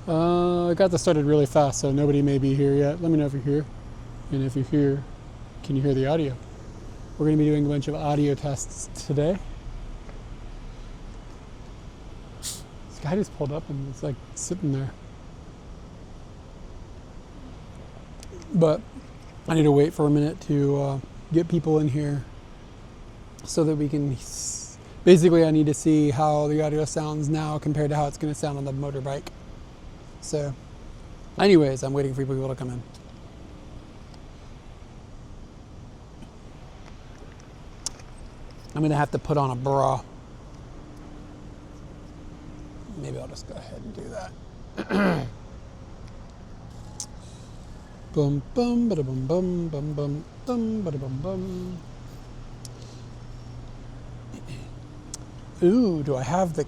I got this started really fast, so nobody may be here yet. Let me know if you're here. And if you're here, can you hear the audio? We're going to be doing a bunch of audio tests today. This guy just pulled up and it's like sitting there. But I need to wait for a minute to get people in here so that we can... Basically, I need to see how the audio sounds now compared to how it's going to sound on the motorbike. So, anyways, I'm waiting for people to come in. I'm going to have to put on a bra. Maybe I'll just go ahead and do that. Bum bum bada bum bum bum bum bum bada bum bum. Ooh, do I have the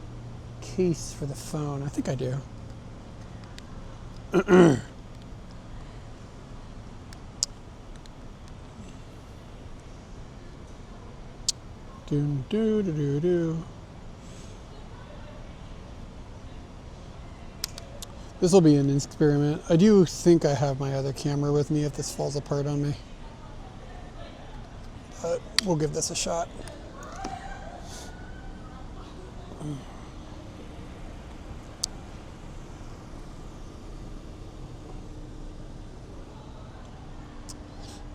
case for the phone? I think I do. Do do do do do. This will be an experiment. I do think I have my other camera with me if this falls apart on me. But we'll give this a shot.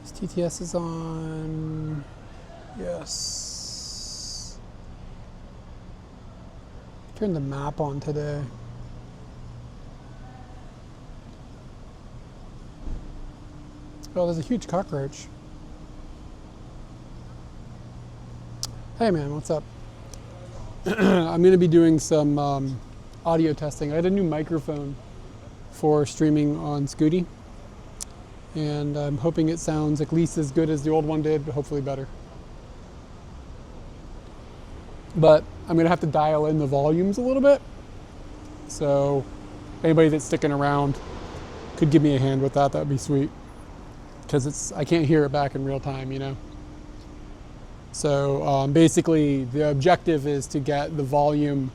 This TTS is on. Yes. Turn the map on today. Oh, there's a huge cockroach. Hey man, what's up? I'm going to be doing some audio testing. I had a new microphone for streaming on Scooty, and I'm hoping it sounds at least as good as the old one did, but hopefully better. But I'm going to have to dial in the volumes a little bit, so anybody that's sticking around could give me a hand with that. That'd be sweet, because I can't hear it back in real time, you know. So basically the objective is to get the volume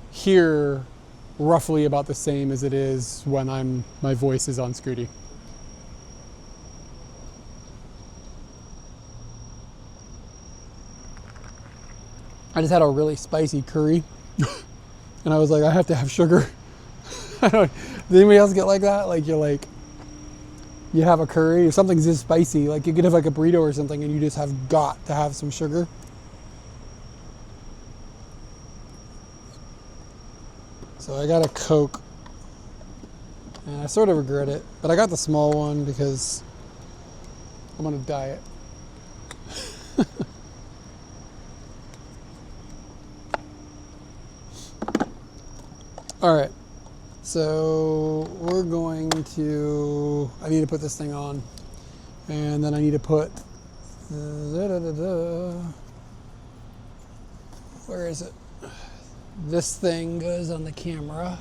here roughly about the same as it is when my voice is on Scooty. I just had a really spicy curry and I was like, I have to have sugar. Does anybody else get like that? Like you have a curry, or something's just spicy, like you could have like a burrito or something and you just have got to have some sugar. So I got a Coke and I sort of regret it, but I got the small one because I'm on a diet. All right. So we're going to, I need to put this thing on, and then I need to put, where is it? This thing goes on the camera.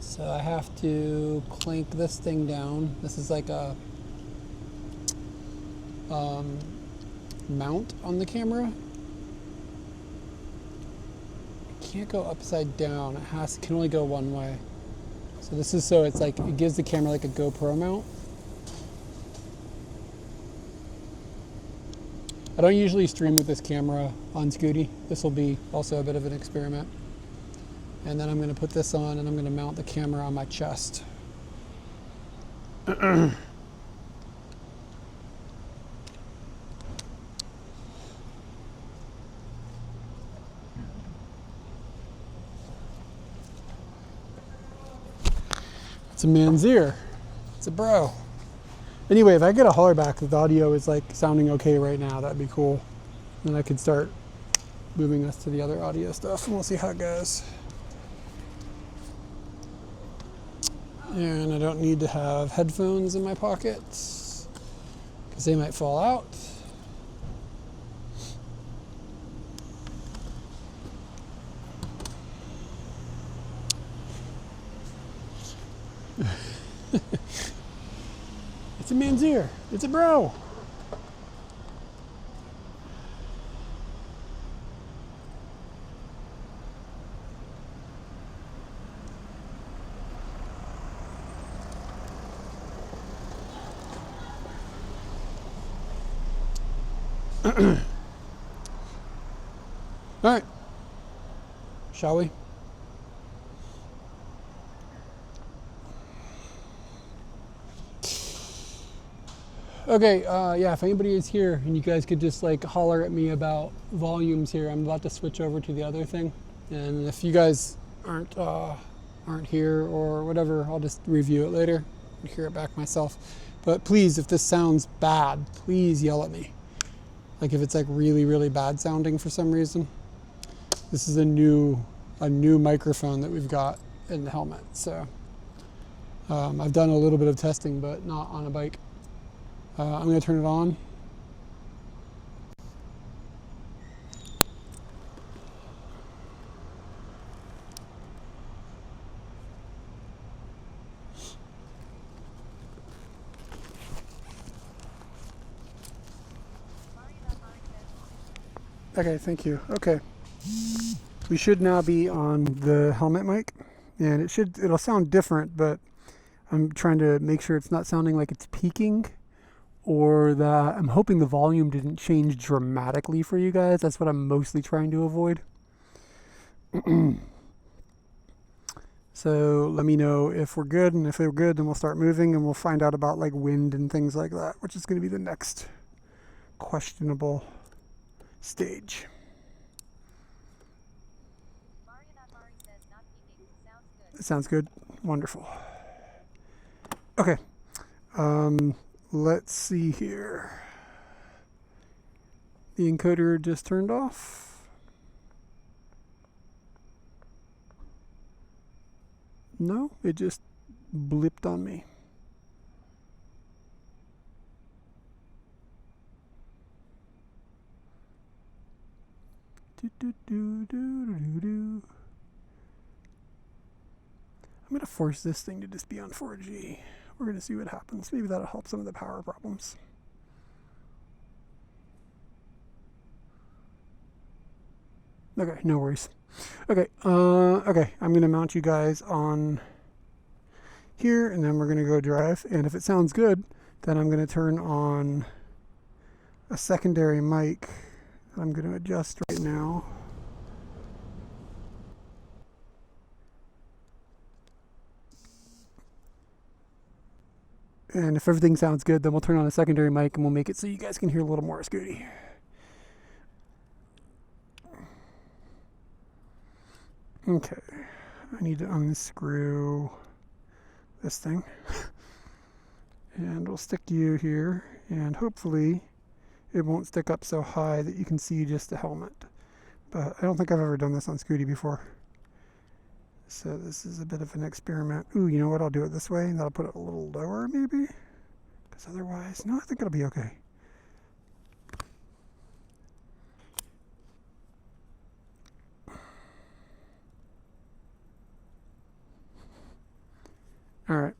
So I have to clank this thing down. This is like a mount on the camera. Can't go upside down. It can only go one way. So this is so it's like it gives the camera like a GoPro mount. I don't usually stream with this camera on Scooty. This will be also a bit of an experiment. And then I'm going to put this on and I'm going to mount the camera on my chest. It's a man's ear. It's a bro. Anyway, if I get a holler back that the audio is like sounding okay right now, that'd be cool. Then I could start moving us to the other audio stuff and we'll see how it goes. And I don't need to have headphones in my pockets because they might fall out. It's a man's ear. It's a bro. Alright. Shall we? Okay, yeah, if anybody is here and you guys could just like holler at me about volumes here, I'm about to switch over to the other thing. And if you guys aren't here or whatever, I'll just review it later and hear it back myself. But please, if this sounds bad, please yell at me. Like if it's like really, really bad sounding for some reason. This is a new microphone that we've got in the helmet. So I've done a little bit of testing, but not on a bike. I'm going to turn it on. Okay, thank you. Okay. We should now be on the helmet mic, and it'll sound different, but I'm trying to make sure it's not sounding like it's peaking, or that I'm hoping the volume didn't change dramatically for you guys. That's what I'm mostly trying to avoid. So let me know if we're good, and if we're good, then we'll start moving, and we'll find out about like wind and things like that, which is going to be the next questionable stage. It sounds good. Wonderful. Okay. Let's see here. The encoder just turned off. No, it just blipped on me. I'm going to force this thing to just be on 4G. We're going to see what happens. Maybe that'll help some of the power problems. Okay, no worries. Okay, okay, I'm going to mount you guys on here, and then we're going to go drive. And if it sounds good, then I'm going to turn on a secondary mic. I'm going to adjust right now. And if everything sounds good, then we'll turn on a secondary mic and we'll make it so you guys can hear a little more Scooty. Okay, I need to unscrew this thing. And we'll stick you here, and hopefully it won't stick up so high that you can see just the helmet. But I don't think I've ever done this on Scooty before. So this is a bit of an experiment. Ooh, you know what? I'll do it this way, and that'll put it a little lower maybe. Because otherwise, no, I think it'll be okay. All right.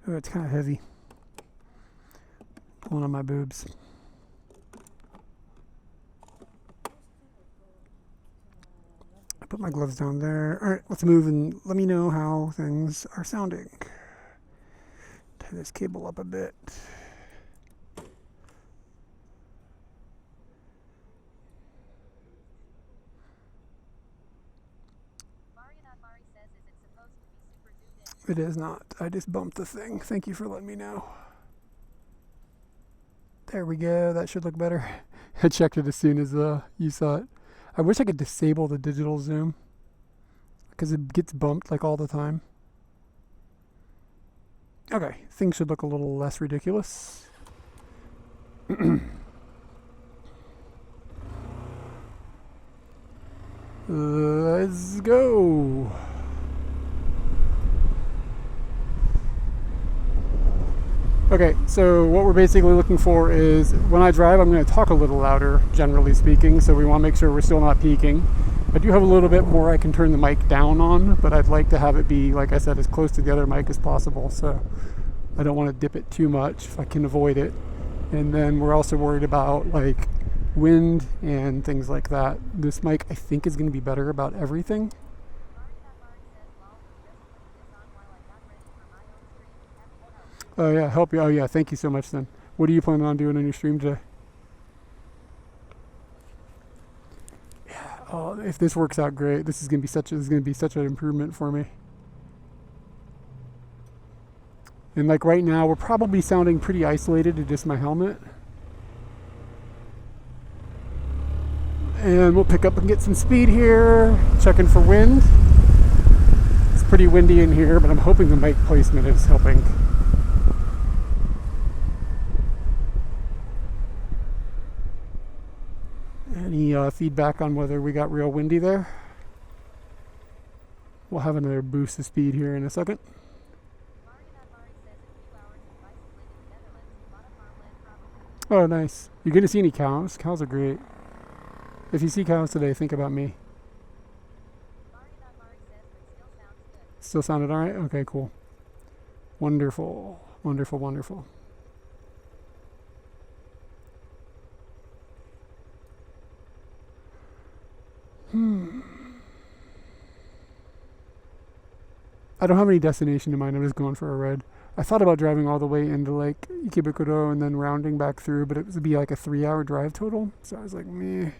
Oh, it's kind of heavy. Pulling on my boobs. I put my gloves down there. All right, let's move and let me know how things are sounding. Tie this cable up a bit. It is not. I just bumped the thing. Thank you for letting me know. There we go. That should look better. I checked it as soon as you saw it. I wish I could disable the digital zoom because it gets bumped like all the time. Okay, things should look a little less ridiculous. Let's go. Okay, so what we're basically looking for is when I drive, I'm going to talk a little louder, generally speaking, so we want to make sure we're still not peaking. I do have a little bit more I can turn the mic down on, but I'd like to have it be, like I said, as close to the other mic as possible, so I don't want to dip it too much if I can avoid it. And then we're also worried about like wind and things like that. This mic, I think, is going to be better about everything. Oh yeah, help you. Oh yeah, thank you so much then. What are you planning on doing on your stream today? Yeah. Oh, if this works out great, this is gonna be such an improvement for me. And like right now, we're probably sounding pretty isolated to just my helmet. And we'll pick up and get some speed here. Checking for wind. It's pretty windy in here, but I'm hoping the mic placement is helping. Any feedback on whether we got real windy there? We'll have another boost of speed here in a second. Oh, nice. You're going to see any cows? Cows are great. If you see cows today, think about me. Still sounded all right? Okay, cool. Wonderful. Wonderful, wonderful. I don't have any destination in mind. I'm just going for a ride. I thought about driving all the way into like Ikebukuro and then rounding back through, but it would be like a 3-hour drive total. So I was like, meh.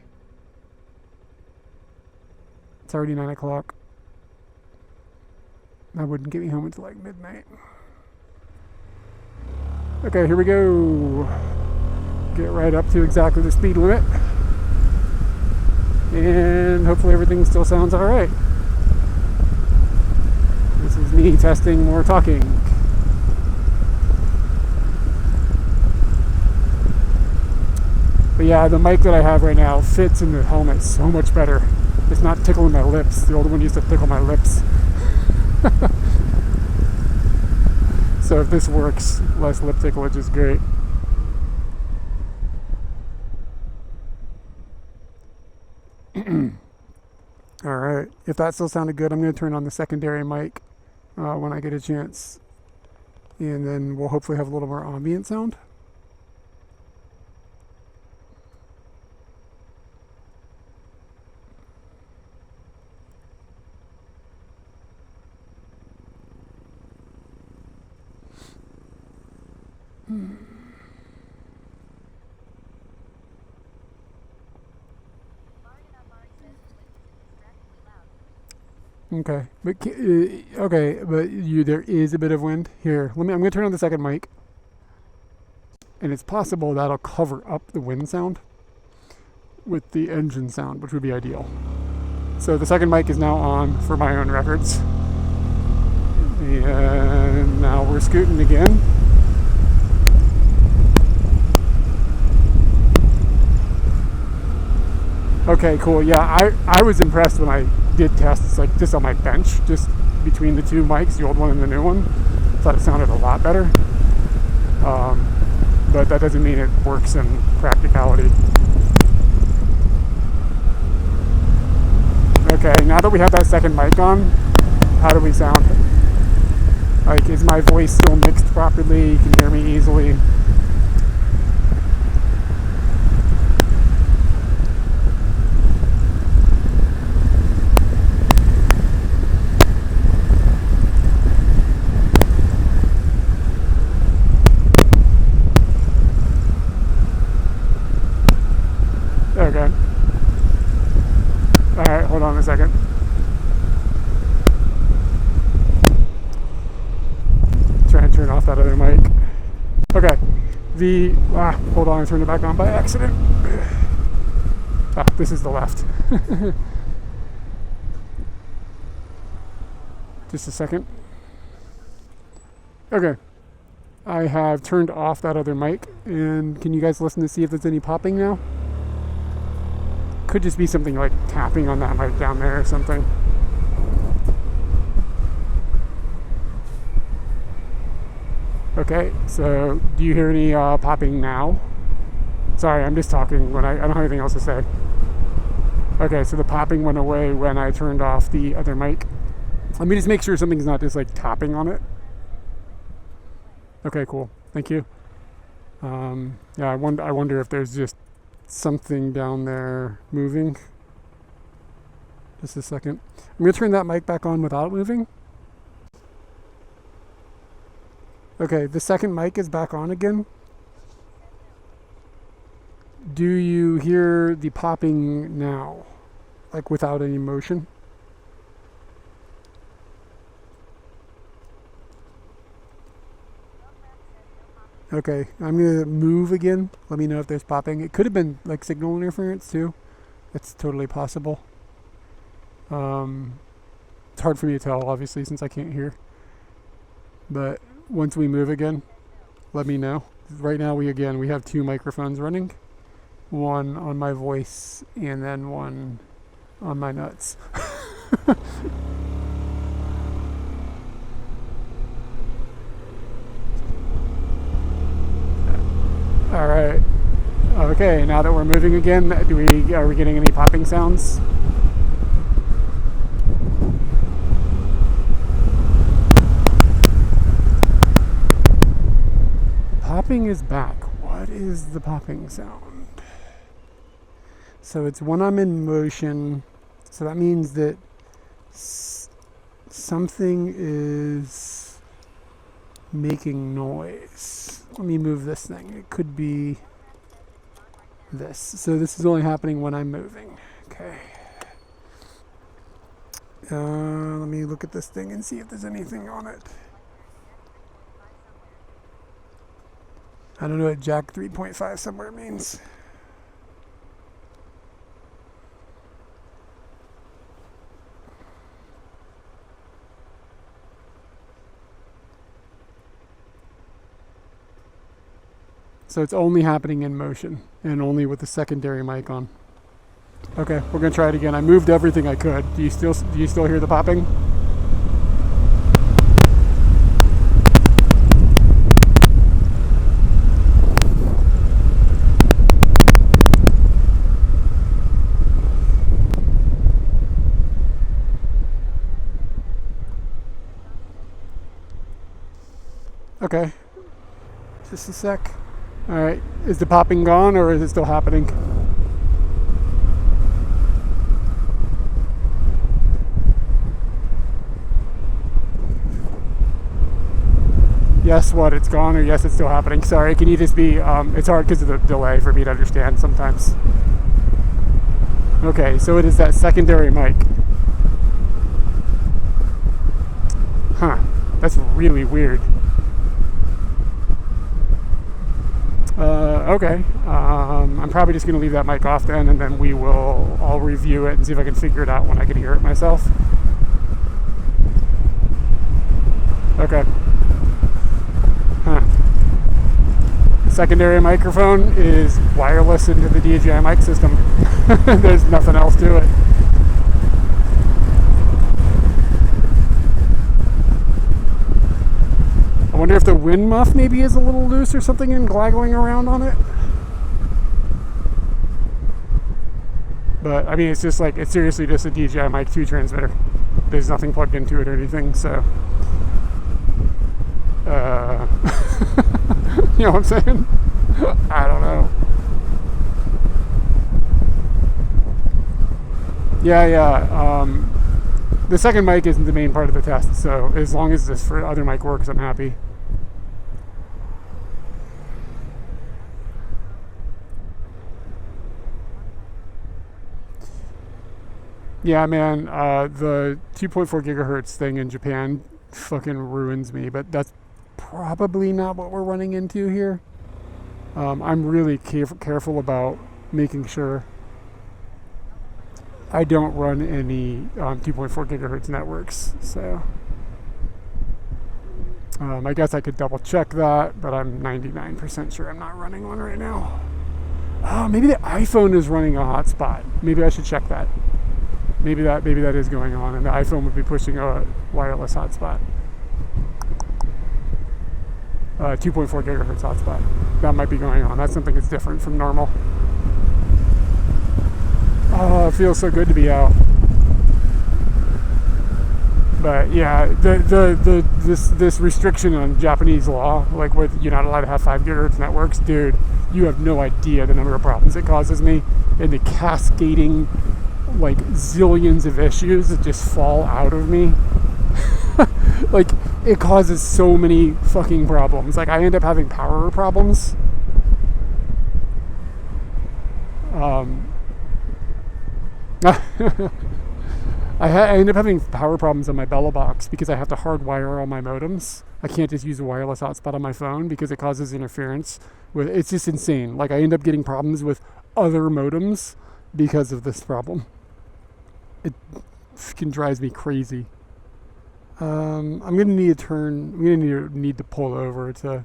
It's already 9 o'clock. That wouldn't get me home until like midnight. Okay, here we go. Get right up to exactly the speed limit. And hopefully everything still sounds all right. This is me testing more talking. But yeah, the mic that I have right now fits in the helmet so much better. It's not tickling my lips. The old one used to tickle my lips. So if this works, less lip tickle, is great. Alright, if that still sounded good, I'm going to turn on the secondary mic when I get a chance. And then we'll hopefully have a little more ambient sound. Okay, but there is a bit of wind here. I'm going to turn on the second mic, and it's possible that'll cover up the wind sound with the engine sound, which would be ideal. So the second mic is now on for my own records, and now we're scooting again. Okay, cool. Yeah, I was impressed when I did tests like this on my bench, just between the two mics, the old one and the new one. Thought it sounded a lot better. But that doesn't mean it works in practicality. Okay, now that we have that second mic on, how do we sound? Like, is my voice still mixed properly? You can hear me easily. Okay. Alright, hold on a second. Try and turn off that other mic. Okay. Hold on, I turned it back on by accident. This is the left. Just a second. Okay. I have turned off that other mic, and can you guys listen to see if there's any popping now? Could just be something like tapping on that mic down there or something. Okay, so do you hear any popping now? Sorry, I'm just talking when I don't have anything else to say. Okay, so the popping went away when I turned off the other mic. Let me just make sure something's not just like tapping on it. Okay, cool. Thank you. Yeah, I wonder if there's just something down there moving. Just a second. I'm going to turn that mic back on without moving. Okay, the second mic is back on again. Do you hear the popping now? Like without any motion? Okay, I'm gonna move again. Let me know if there's popping. It could have been like signal interference too. That's totally possible. It's hard for me to tell, obviously, since I can't hear. But once we move again, let me know. Right now, we have 2 microphones running. One on my voice and then one on my nuts. All right. Okay, now that we're moving again, are we getting any popping sounds? Popping is back. What is the popping sound? So it's when I'm in motion. So that means that something is making noise. Let me move this thing. It could be this. So this is only happening when I'm moving. Okay. Let me look at this thing and see if there's anything on it. I don't know what jack 3.5 somewhere means. So it's only happening in motion and only with the secondary mic on. Okay, we're gonna try it again. I moved everything I could. Do you still hear the popping? Okay, just a sec. All right, is the popping gone or is it still happening? Yes, what? It's gone, or yes, it's still happening? Sorry, can you just be? It's hard because of the delay for me to understand sometimes. Okay, so it is that secondary mic. Huh? That's really weird. Okay, I'm probably just going to leave that mic off then, and then I'll review it and see if I can figure it out when I can hear it myself. Okay. Huh. Secondary microphone is wireless into the DJI mic system. There's nothing else to it. I wonder if the wind muff maybe is a little loose or something and glaggling around on it. But I mean, it's seriously just a DJI Mic 2 transmitter. There's nothing plugged into it or anything, so. You know what I'm saying? I don't know. Yeah. The second mic isn't the main part of the test, so as long as this for other mic works, I'm happy. Yeah, man, the 2.4 gigahertz thing in Japan fucking ruins me, but that's probably not what we're running into here. I'm really careful about making sure I don't run any 2.4 gigahertz networks, so I guess I could double check that, but I'm 99% sure I'm not running one right now. Oh, maybe the iPhone is running a hotspot. Maybe I should check that. Maybe that is going on, and the iPhone would be pushing a wireless hotspot. 2.4 gigahertz hotspot. That might be going on. That's something that's different from normal. Oh, it feels so good to be out. But yeah, this restriction on Japanese law, like where you're not allowed to have 5 gigahertz networks, dude, you have no idea the number of problems it causes me, and the cascading, like, zillions of issues that just fall out of me. Like, it causes so many fucking problems. Like, I end up having power problems. Um, I end up having power problems on my Bella box because I have to hardwire all my modems. I can't just use a wireless hotspot on my phone because it causes interference. It's just insane. Like I end up getting problems with other modems because of this problem. It fucking drives me crazy. I'm gonna need to turn. I'm gonna need to pull over to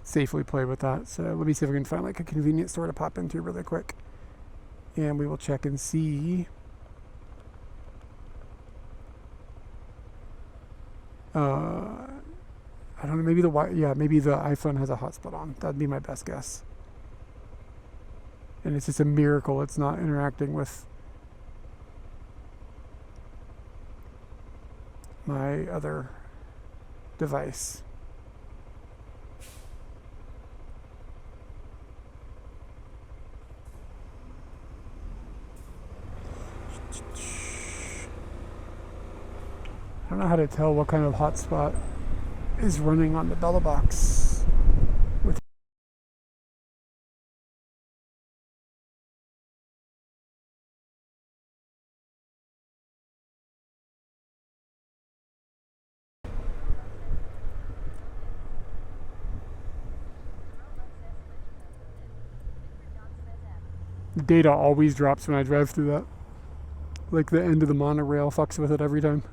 safely play with that. So let me see if I can find like a convenience store to pop into really quick, and we will check and see. I don't know. Maybe maybe the iPhone has a hotspot on. That'd be my best guess. And it's just a miracle it's not interacting with my other device. I don't know how to tell what kind of hotspot is running on the Bella box. With the data always drops when I drive through that. Like the end of the monorail fucks with it every time.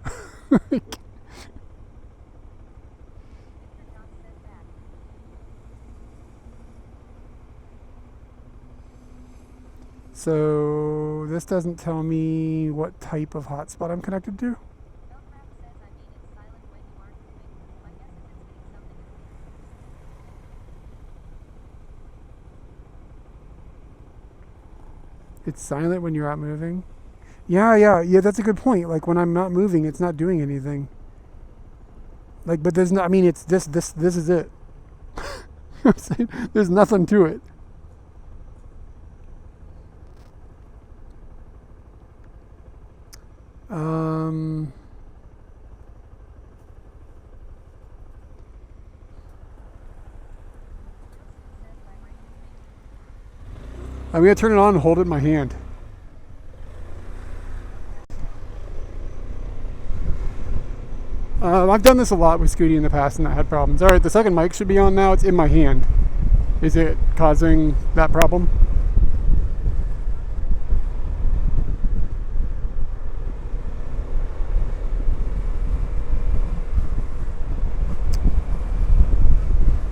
So this doesn't tell me what type of hotspot I'm connected to. It's silent when you're out moving. Yeah, that's a good point. Like when I'm not moving, it's not doing anything. Like, but there's not, I mean, it's this is it. I'm saying? There's nothing to it. I'm gonna turn it on and hold it in my hand. I've done this a lot with Scooty in the past and I had problems. Alright, the second mic should be on now. It's in my hand. Is it causing that problem?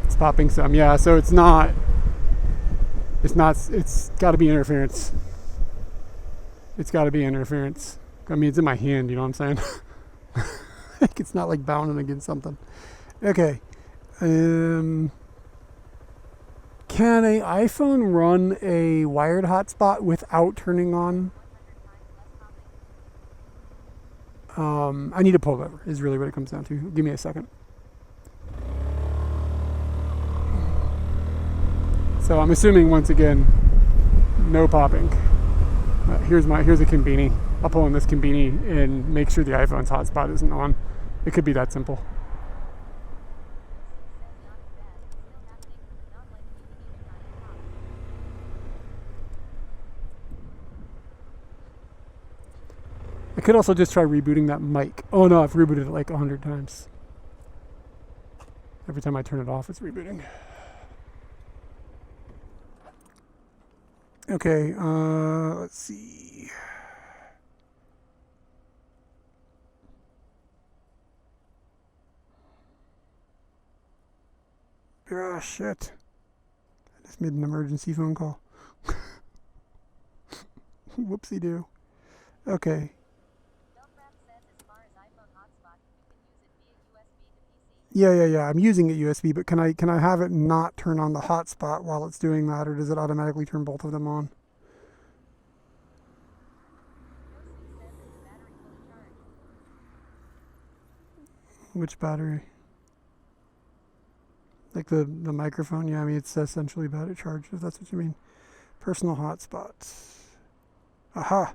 It's popping some. Yeah, so it's got to be interference. It's got to be interference. I mean, it's in my hand, you know what I'm saying? It's not like bounding against something. Okay. Can a iPhone run a wired hotspot without turning on? I need to pull over, is really what it comes down to. Give me a second. So I'm assuming, once again, no popping. Here's a Conbini. I'll pull in this Conbini and make sure the iPhone's hotspot isn't on. It could be that simple. I could also just try rebooting that mic. Oh no, I've rebooted it like 100 times. Every time I turn it off, it's rebooting. Okay, let's see. Ah, shit. I just made an emergency phone call. Whoopsie-doo. Okay. Yeah. I'm using it USB, but can I have it not turn on the hotspot while it's doing that, or does it automatically turn both of them on? Which battery? Like the microphone? Yeah, I mean, it's essentially battery charged, if that's what you mean. Personal hotspots. Aha!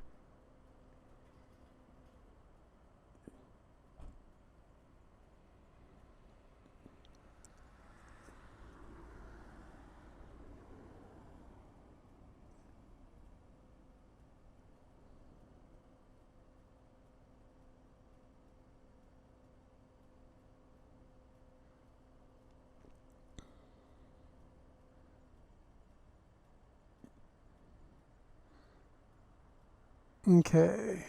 Okay.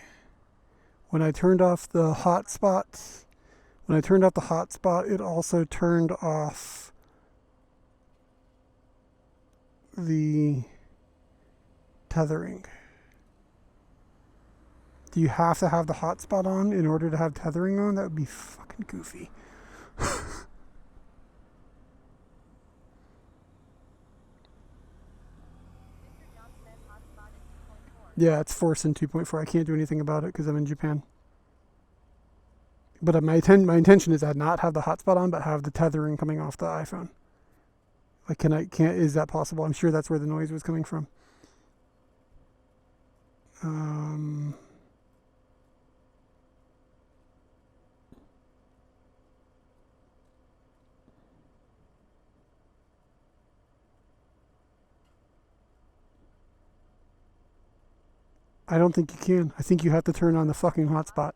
When I turned off the hotspot, it also turned off the tethering. Do you have to have the hotspot on in order to have tethering on? That would be fucking goofy. Yeah, it's forced in 2.4. I can't do anything about it because I'm in Japan. But my intention is to not have the hotspot on, but have the tethering coming off the iPhone. Like, is that possible? I'm sure that's where the noise was coming from. I don't think you can. I think you have to turn on the fucking hotspot.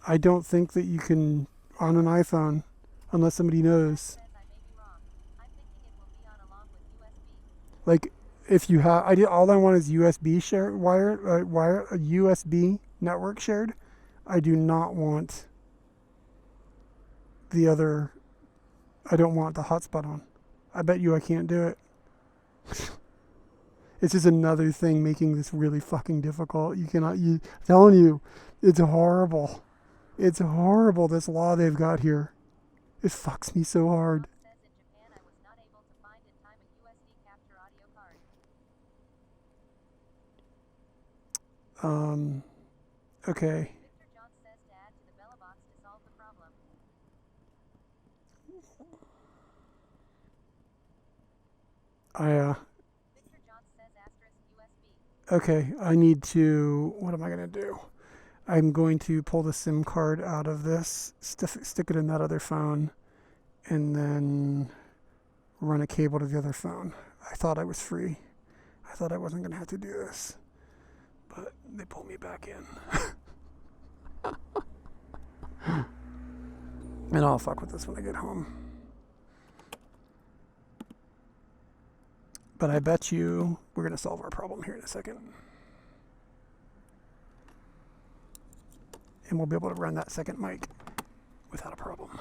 I don't think that you can on an iPhone unless somebody knows. Like, if you have, all I want is USB a USB network shared. I do not want the other. I don't want the hotspot on. I bet you I can't do it. It's just another thing making this really fucking difficult. I'm telling you, it's horrible. It's horrible, this law they've got here. It fucks me so hard. Okay. Okay, I need to, what am I going to do? I'm going to pull the SIM card out of this, stick it in that other phone, and then run a cable to the other phone. I thought I was free. I thought I wasn't going to have to do this, but they pulled me back in. And I'll fuck with this when I get home. But I bet you we're going to solve our problem here in a second. And we'll be able to run that second mic without a problem.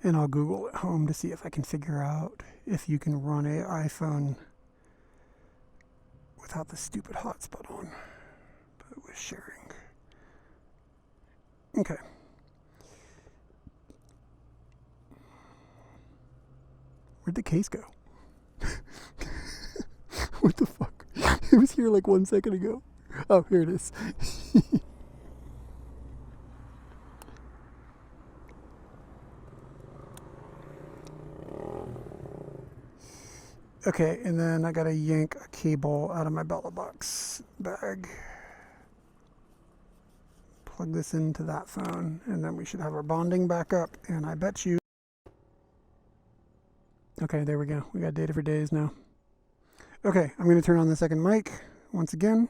And I'll Google at home to see if I can figure out if you can run an iPhone without the stupid hotspot on. But with sharing. Okay. Where'd the case go? What the fuck? It was here like 1 second ago. Oh, here it is. Okay, and then I gotta yank a cable out of my bella box bag. Plug this into that phone, and then we should have our bonding back up, and I bet you... Okay, there we go. We got data for days now. Okay, I'm gonna turn on the second mic once again.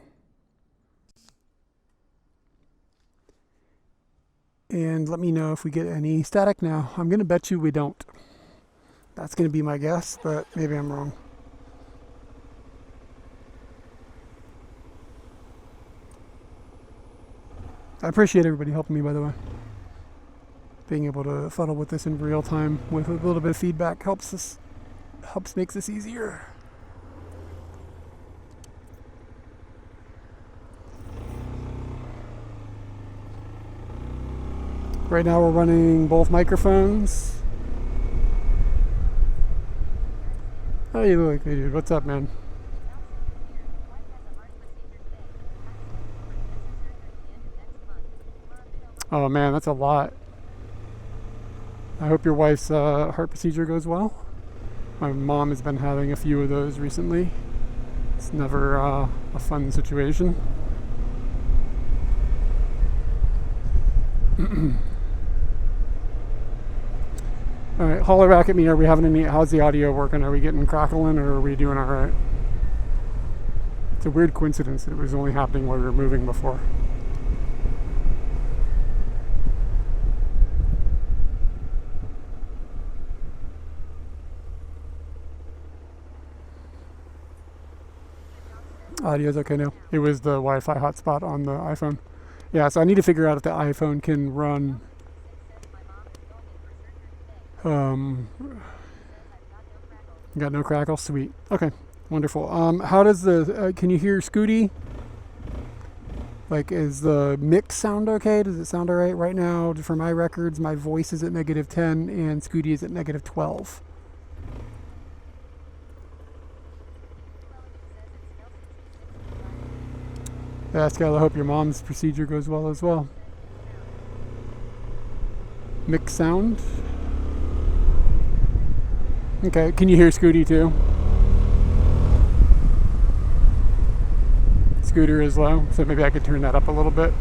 And let me know if we get any static now. I'm gonna bet you we don't. That's gonna be my guess, but maybe I'm wrong. I appreciate everybody helping me, by the way. Being able to fuddle with this in real time with a little bit of feedback helps makes this easier. Right now we're running both microphones. Hey, look, hey dude, what's up, man? Oh man, that's a lot. I hope your wife's heart procedure goes well. My mom has been having a few of those recently. It's never a fun situation. All right, holler back at me. Are we having any? How's the audio working? Are we getting crackling, or are we doing all right? It's a weird coincidence that it was only happening while we were moving before. Audio's okay now. It was the Wi-Fi hotspot on the iPhone. Yeah, so I need to figure out if the iPhone can run got no crackle? Sweet. Okay, wonderful. How does the, can you hear Scooty? Like, is the mix sound okay? Does it sound all right right now? For my records, my voice is at -10 and Scooty is at -12. Yeah, Skylar, I hope your mom's procedure goes well as well. Mix sound. Okay, can you hear Scooty too? Scooter is low, so maybe I could turn that up a little bit.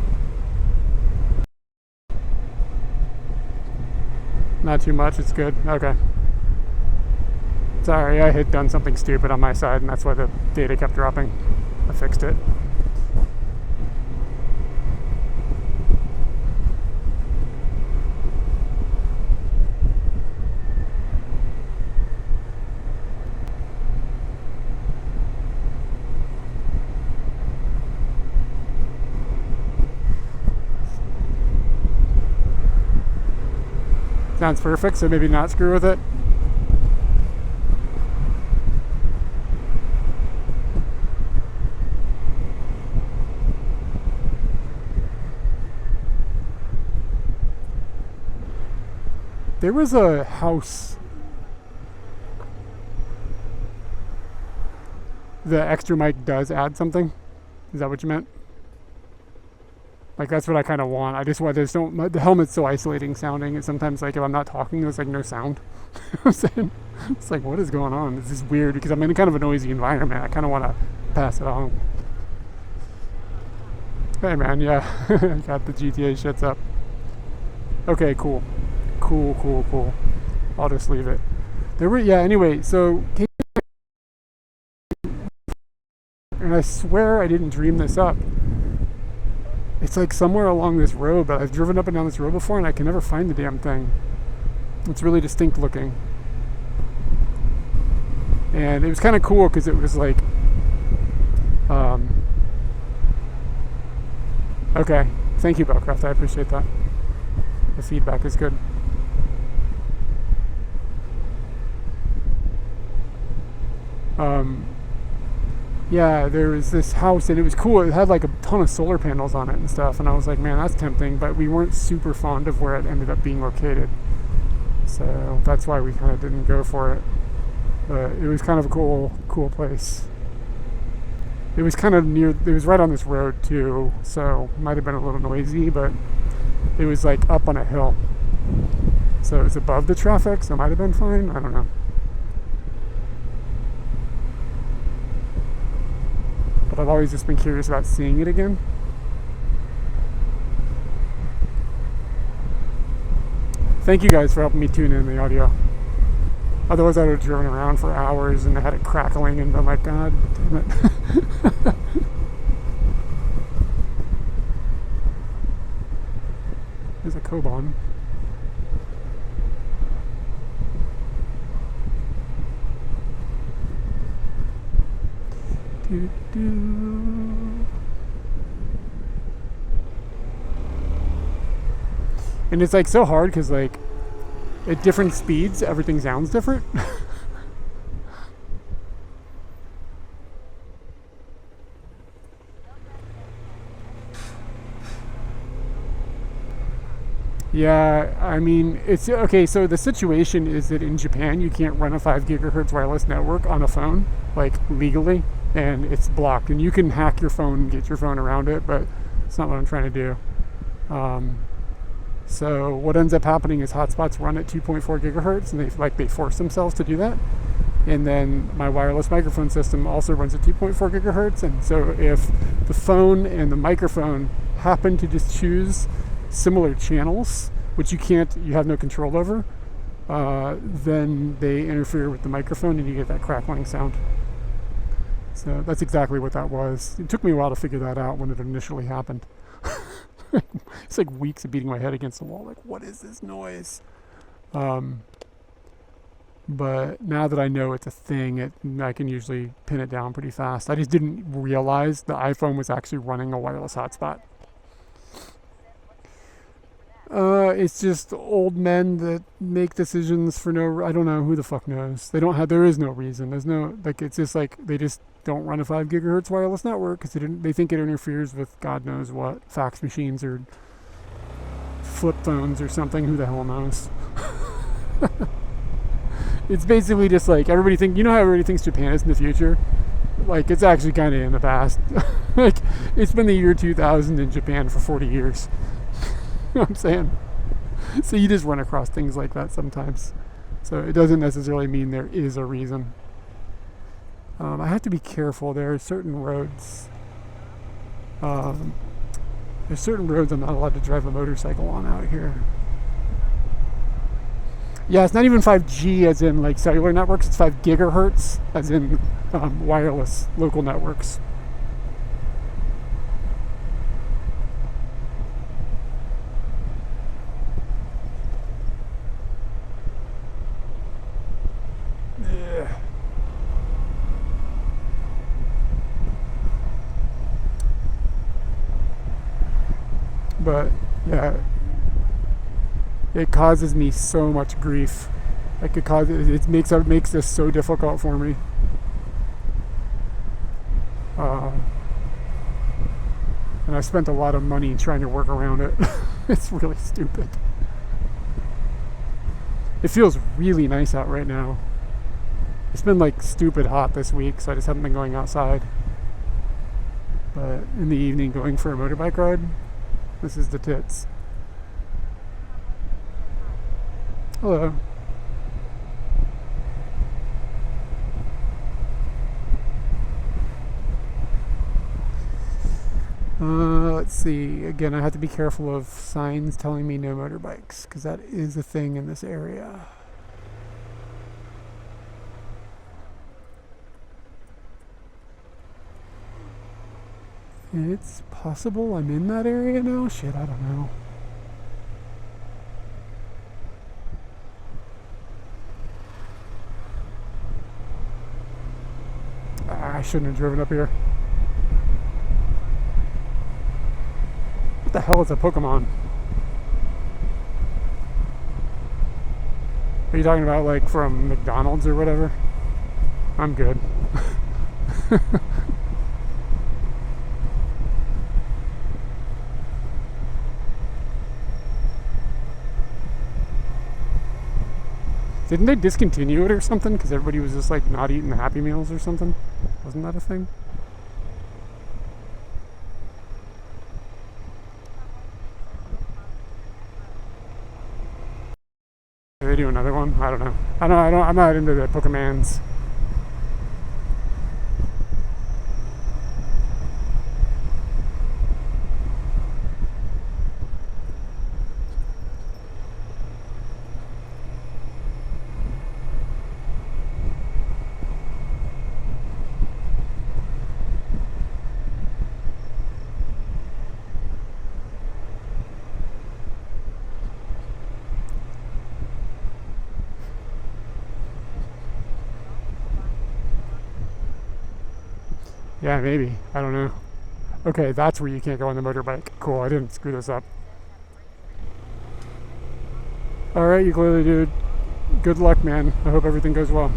Not too much, it's good. Okay. Sorry, I had done something stupid on my side and that's why the data kept dropping. I fixed it. Sounds perfect, so maybe not screw with it. There was a house. The extra mic does add something. Is that what you meant? Like, that's what I kind of want. I just want, there's no, the helmet's so isolating sounding. And sometimes, like, if I'm not talking, there's like no sound. You know what I'm saying? It's like, what is going on? This is weird because I'm in kind of a noisy environment. I kind of want to pass it on. Hey, man, yeah. Got the GTA shits up. Okay, cool. Cool. I'll just leave it. There were, yeah, anyway, so, and I swear I didn't dream this up. It's like somewhere along this road, but I've driven up and down this road before and I can never find the damn thing. It's really distinct looking. And it was kind of cool because it was like, okay, thank you, Bellcraft, I appreciate that. The feedback is good. Yeah, there was this house and it was cool. It had like a ton of solar panels on it and stuff, and I was like, man, that's tempting, but we weren't super fond of where it ended up being located, so that's why we kind of didn't go for it. But it was kind of a cool place. It was kind of near, it was right on this road too, so it might have been a little noisy, but it was like up on a hill, so it was above the traffic, so it might have been fine. I don't know. But I've always just been curious about seeing it again. Thank you guys for helping me tune in the audio. Otherwise I would have driven around for hours and had it crackling and been like, God damn it. There's a Koban. And it's like so hard because like at different speeds everything sounds different. Yeah, I mean, it's okay. So the situation is that in Japan you can't run a 5 gigahertz wireless network on a phone, like legally, and it's blocked. And you can hack your phone and get your phone around it, but it's not what I'm trying to do. So what ends up happening is hotspots run at 2.4 gigahertz, and they force themselves to do that. And then my wireless microphone system also runs at 2.4 gigahertz. And so if the phone and the microphone happen to just choose similar channels, which you have no control over, then they interfere with the microphone and you get that crackling sound. So that's exactly what that was. It took me a while to figure that out when it initially happened. It's like weeks of beating my head against the wall, like, what is this noise? But now that I know it's a thing, I can usually pin it down pretty fast. I just didn't realize the iPhone was actually running a wireless hotspot. It's just old men that make decisions for I don't know, who the fuck knows. There is no reason. There's no, like, it's just like, they just don't run a 5 gigahertz wireless network because they think it interferes with God knows what, fax machines or flip phones or something, who the hell knows. It's basically just like, how everybody thinks Japan is in the future? Like, it's actually kind of in the past. Like, it's been the year 2000 in Japan for 40 years. You know what I'm saying? So you just run across things like that sometimes. So it doesn't necessarily mean there is a reason. I have to be careful. There are certain roads. There's certain roads I'm not allowed to drive a motorcycle on out here. Yeah, it's not even 5G as in like cellular networks. It's 5 gigahertz as in wireless local networks. But yeah, it causes me so much grief. Like, it makes this so difficult for me. And I spent a lot of money trying to work around it. It's really stupid. It feels really nice out right now. It's been like stupid hot this week, so I just haven't been going outside. But in the evening, going for a motorbike ride, this is the tits. Hello. Let's see. Again, I have to be careful of signs telling me no motorbikes, because that is a thing in this area. It's possible I'm in that area now? Shit, I don't know. I shouldn't have driven up here. What the hell is a Pokemon? Are you talking about like from McDonald's or whatever? I'm good. Didn't they discontinue it or something? Because everybody was just like not eating the Happy Meals or something? Wasn't that a thing? Did they do another one? I don't know. I'm not into the Pokemans. Yeah, maybe. I don't know. Okay, that's where you can't go on the motorbike. Cool, I didn't screw this up. Alright, you clearly do. Good luck, man. I hope everything goes well.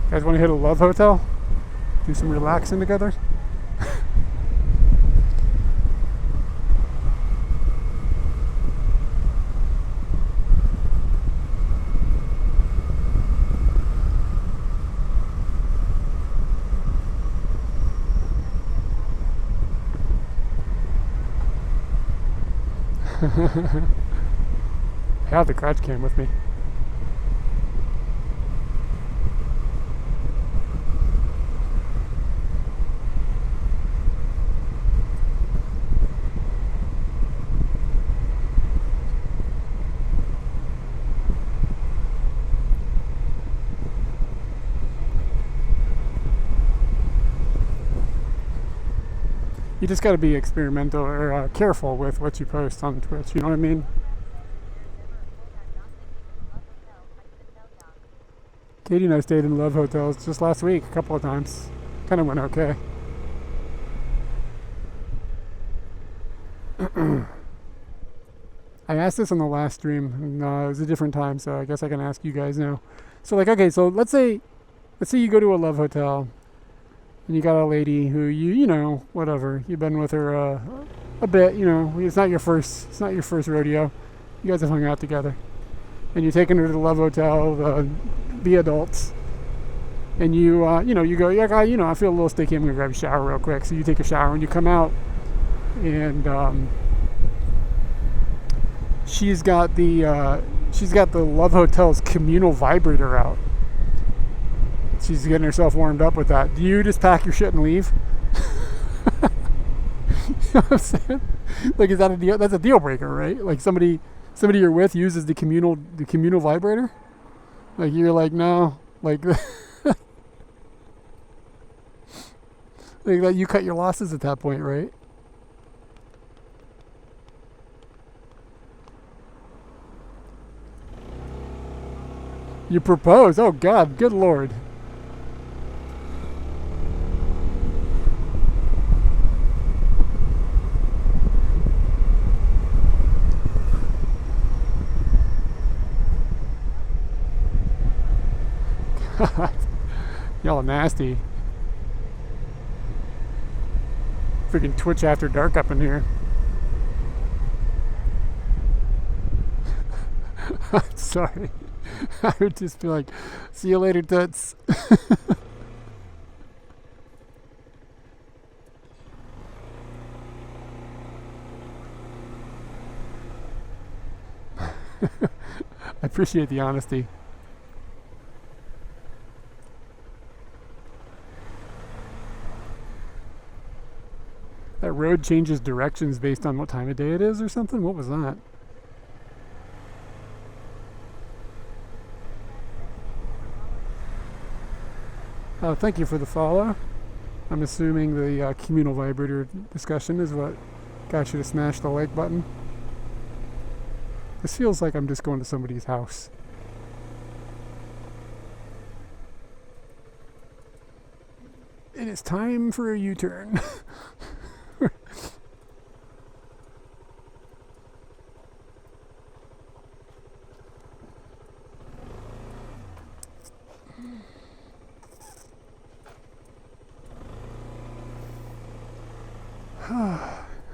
You guys want to hit a love hotel? Do some relaxing together? have the crash cam with me. You just got to be experimental or careful with what you post on Twitch. You know what I mean? Katie and I stayed in love hotels just last week a couple of times. Kind of went okay. I asked this on the last stream, and it was a different time, so I guess I can ask you guys now. So like, okay, so let's say you go to a love hotel, and you got a lady who you know, whatever, you've been with her a bit, you know, it's not your first rodeo. You guys have hung out together, and you're taking her to the love hotel, the adults, and you go, yeah, I feel a little sticky, I'm gonna grab a shower real quick. So you take a shower and you come out, and she's got the love hotel's communal vibrator out. She's getting herself warmed up with that. Do you just pack your shit and leave? You know what I'm saying? Like, is that a deal? That's a deal breaker, right? Like somebody you're with uses the communal vibrator. Like you're like, no, like, like that. You cut your losses at that point, right? You propose? Oh God, good Lord. Y'all are nasty. Freaking Twitch after dark up in here. I'm sorry. I would just be like, see you later, toots. I appreciate the honesty. That road changes directions based on what time of day it is or something? What was that? Oh, thank you for the follow. I'm assuming the communal vibrator discussion is what got you to smash the like button. This feels like I'm just going to somebody's house. It is time for a U-turn.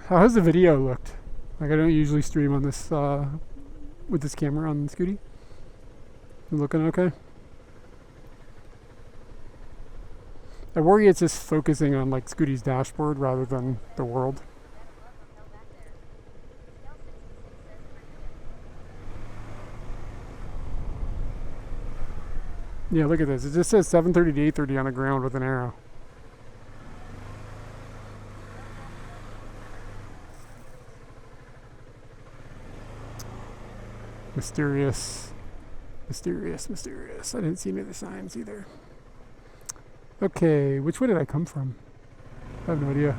How has the video looked? Like, I don't usually stream on this with this camera on Scooty. You looking okay? I worry it's just focusing on like Scooty's dashboard rather than the world. Yeah, look at this. It just says 7:30 to 8:30 on the ground with an arrow. Mysterious. Mysterious, mysterious. I didn't see any other signs either. Okay, which way did I come from? I have no idea.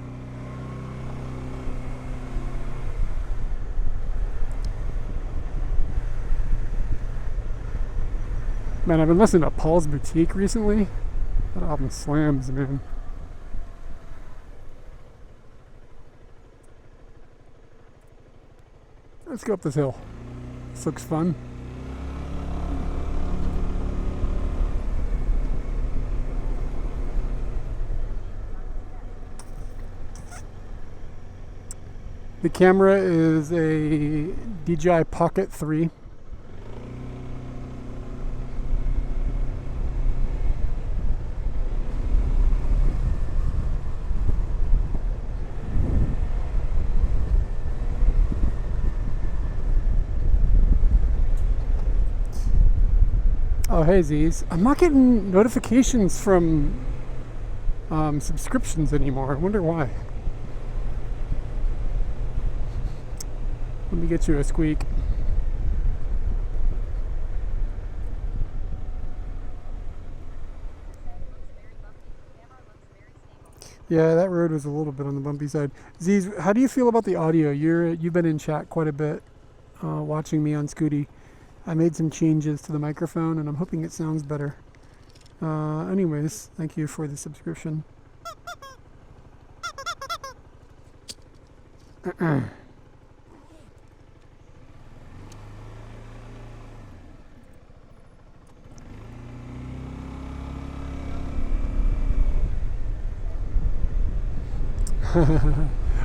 Man, I've been listening to Paul's Boutique recently. That album slams, man. Let's go up this hill. This looks fun. The camera is a DJI Pocket 3. Oh, hey, Z's. I'm not getting notifications from subscriptions anymore. I wonder why. Let me get you a squeak. Yeah, that road was a little bit on the bumpy side. Z's, how do you feel about the audio? You've been in chat quite a bit, watching me on Scooty. I made some changes to the microphone, and I'm hoping it sounds better. Anyways, thank you for the subscription.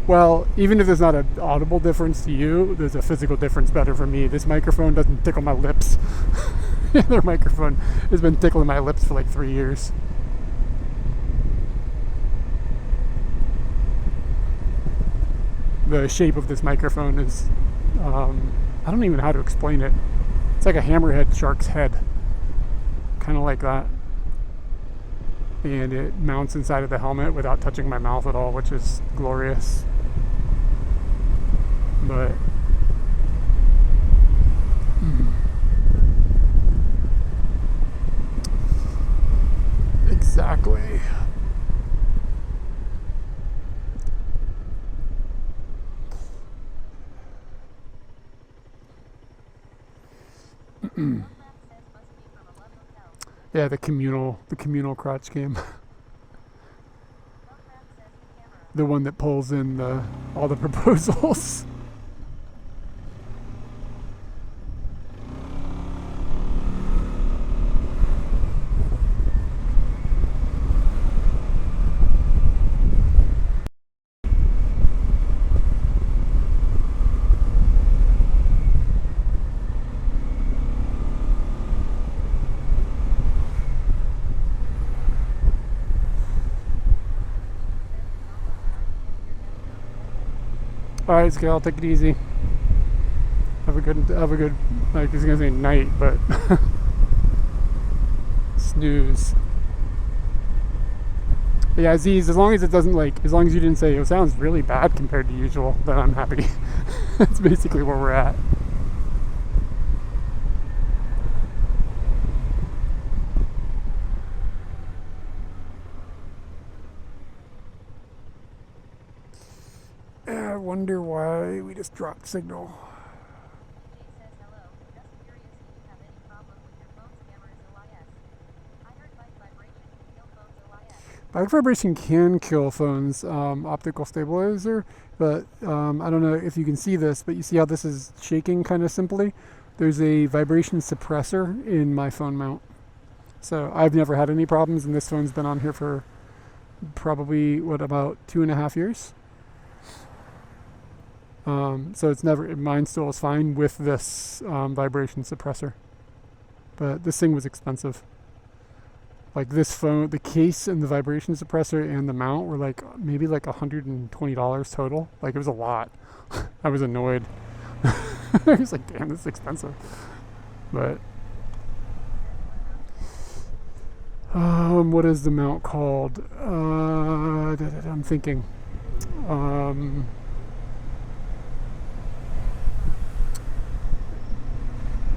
Well, even if there's not an audible difference to you, there's a physical difference better for me. This microphone doesn't tickle my lips. The other microphone has been tickling my lips for like 3 years. The shape of this microphone is, I don't even know how to explain it. It's like a hammerhead shark's head. Kind of like that. And it mounts inside of the helmet without touching my mouth at all, which is glorious. But exactly. Yeah, the communal crotch cam. The one that pulls in all the proposals. All right, Scale, take it easy. Have a good. Like, I was gonna say night, but snooze. Yeah, Z's. As long as it doesn't as long as you didn't say it sounds really bad compared to usual, then I'm happy. That's basically where we're at. I wonder why we just dropped signal. Bike vibration can kill phones, optical stabilizer, but I don't know if you can see this, but you see how this is shaking kind of simply? There's a vibration suppressor in my phone mount. So I've never had any problems, and this phone's been on here for probably, about 2.5 years? So it's mine still is fine with this vibration suppressor. But this thing was expensive. Like this phone, the case and the vibration suppressor and the mount were maybe $120 total. Like, it was a lot. I was annoyed. I was like, damn, this is expensive. But what is the mount called? I'm thinking.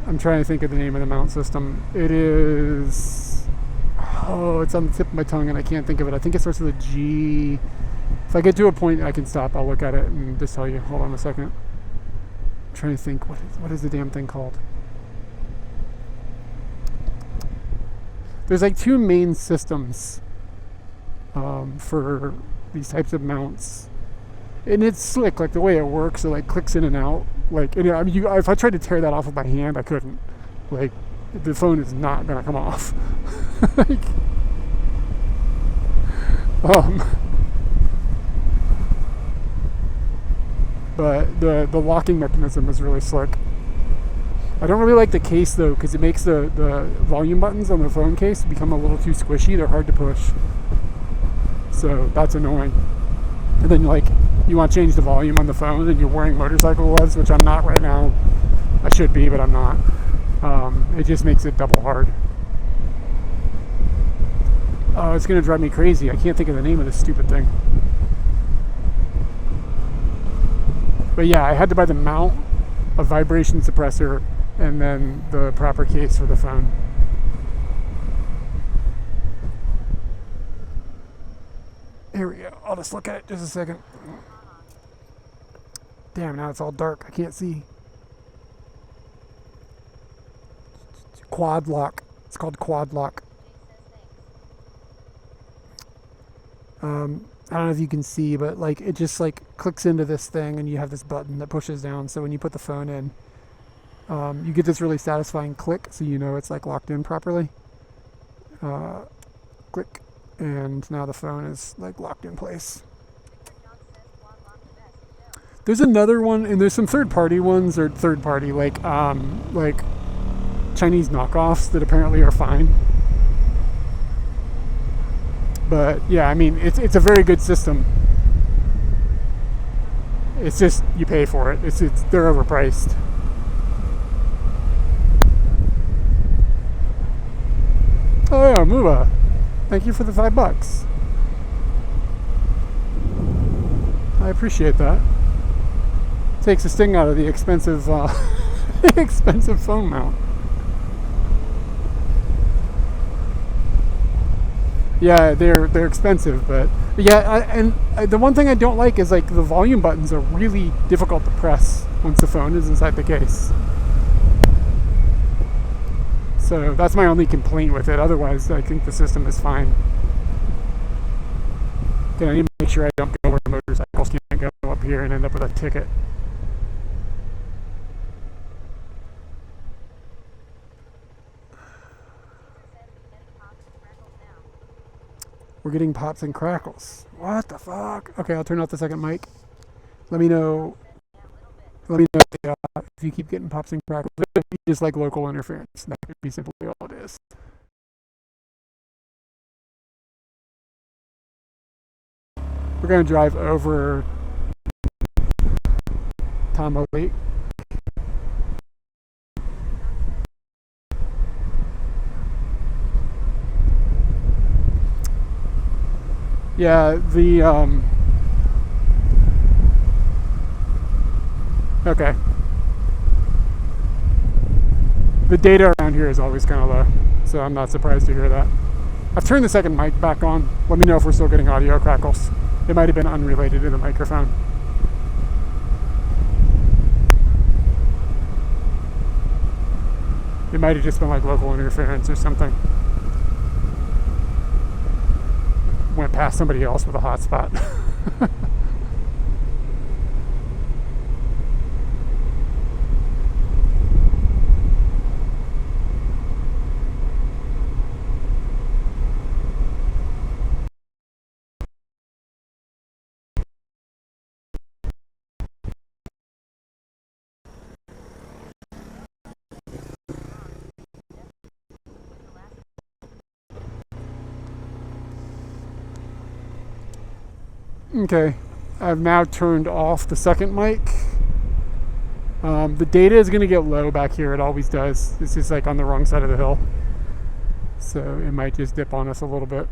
I'm trying to think of the name of the mount system. It is... Oh, it's on the tip of my tongue and I can't think of it. I think it starts with a G. If I get to a point I can stop, I'll look at it and just tell you. Hold on a second. I'm trying to think. What is the damn thing called? There's two main systems for these types of mounts. And it's slick, the way it works, it clicks in and out. If I tried to tear that off with my hand, I couldn't. The phone is not gonna come off. But the locking mechanism is really slick. I don't really like the case though, because it makes the volume buttons on the phone case become a little too squishy. They're hard to push, so that's annoying. And then you want to change the volume on the phone, and you're wearing motorcycle gloves, which I'm not right now. I should be, but I'm not. It just makes it double hard. Oh, it's gonna drive me crazy. I can't think of the name of this stupid thing. But yeah, I had to buy the mount, a vibration suppressor, and then the proper case for the phone. Here we go. I'll just look at it just a second. Damn, now it's all dark. I can't see. Quad lock. It's called quad lock. I don't know if you can see, but like it just like clicks into this thing, and you have this button that pushes down. So when you put the phone in, you get this really satisfying click, so you know it's like locked in properly. Click, and now the phone is like locked in place. There's another one, and there's some third-party ones, or third-party like Chinese knockoffs that apparently are fine. But yeah, I mean, it's a very good system. It's just you pay for it. They're overpriced. Oh yeah, Muba, thank you for the $5. I appreciate that. Takes the sting out of the expensive, expensive phone mount. Yeah, they're expensive, but yeah, the one thing I don't like is like the volume buttons are really difficult to press once the phone is inside the case. So that's my only complaint with it. Otherwise, I think the system is fine. Again, I need to make sure I don't go where the motorcycles can't go up here and end up with a ticket. We're getting pops and crackles. What the fuck? Okay, I'll turn off the second mic. Let me know. If you keep getting pops and crackles. It could be just like local interference. That could be simply all it is. We're going to drive over Tomo Lake. Yeah, okay. The data around here is always kind of low, so I'm not surprised to hear that. I've turned the second mic back on. Let me know if we're still getting audio crackles. It might have been unrelated to the microphone. It might have just been like local interference or something. Went past somebody else with a hotspot. Okay, I've now turned off the second mic. The data is going to get low back here. It always does. This is like on the wrong side of the hill, so it might just dip on us a little bit.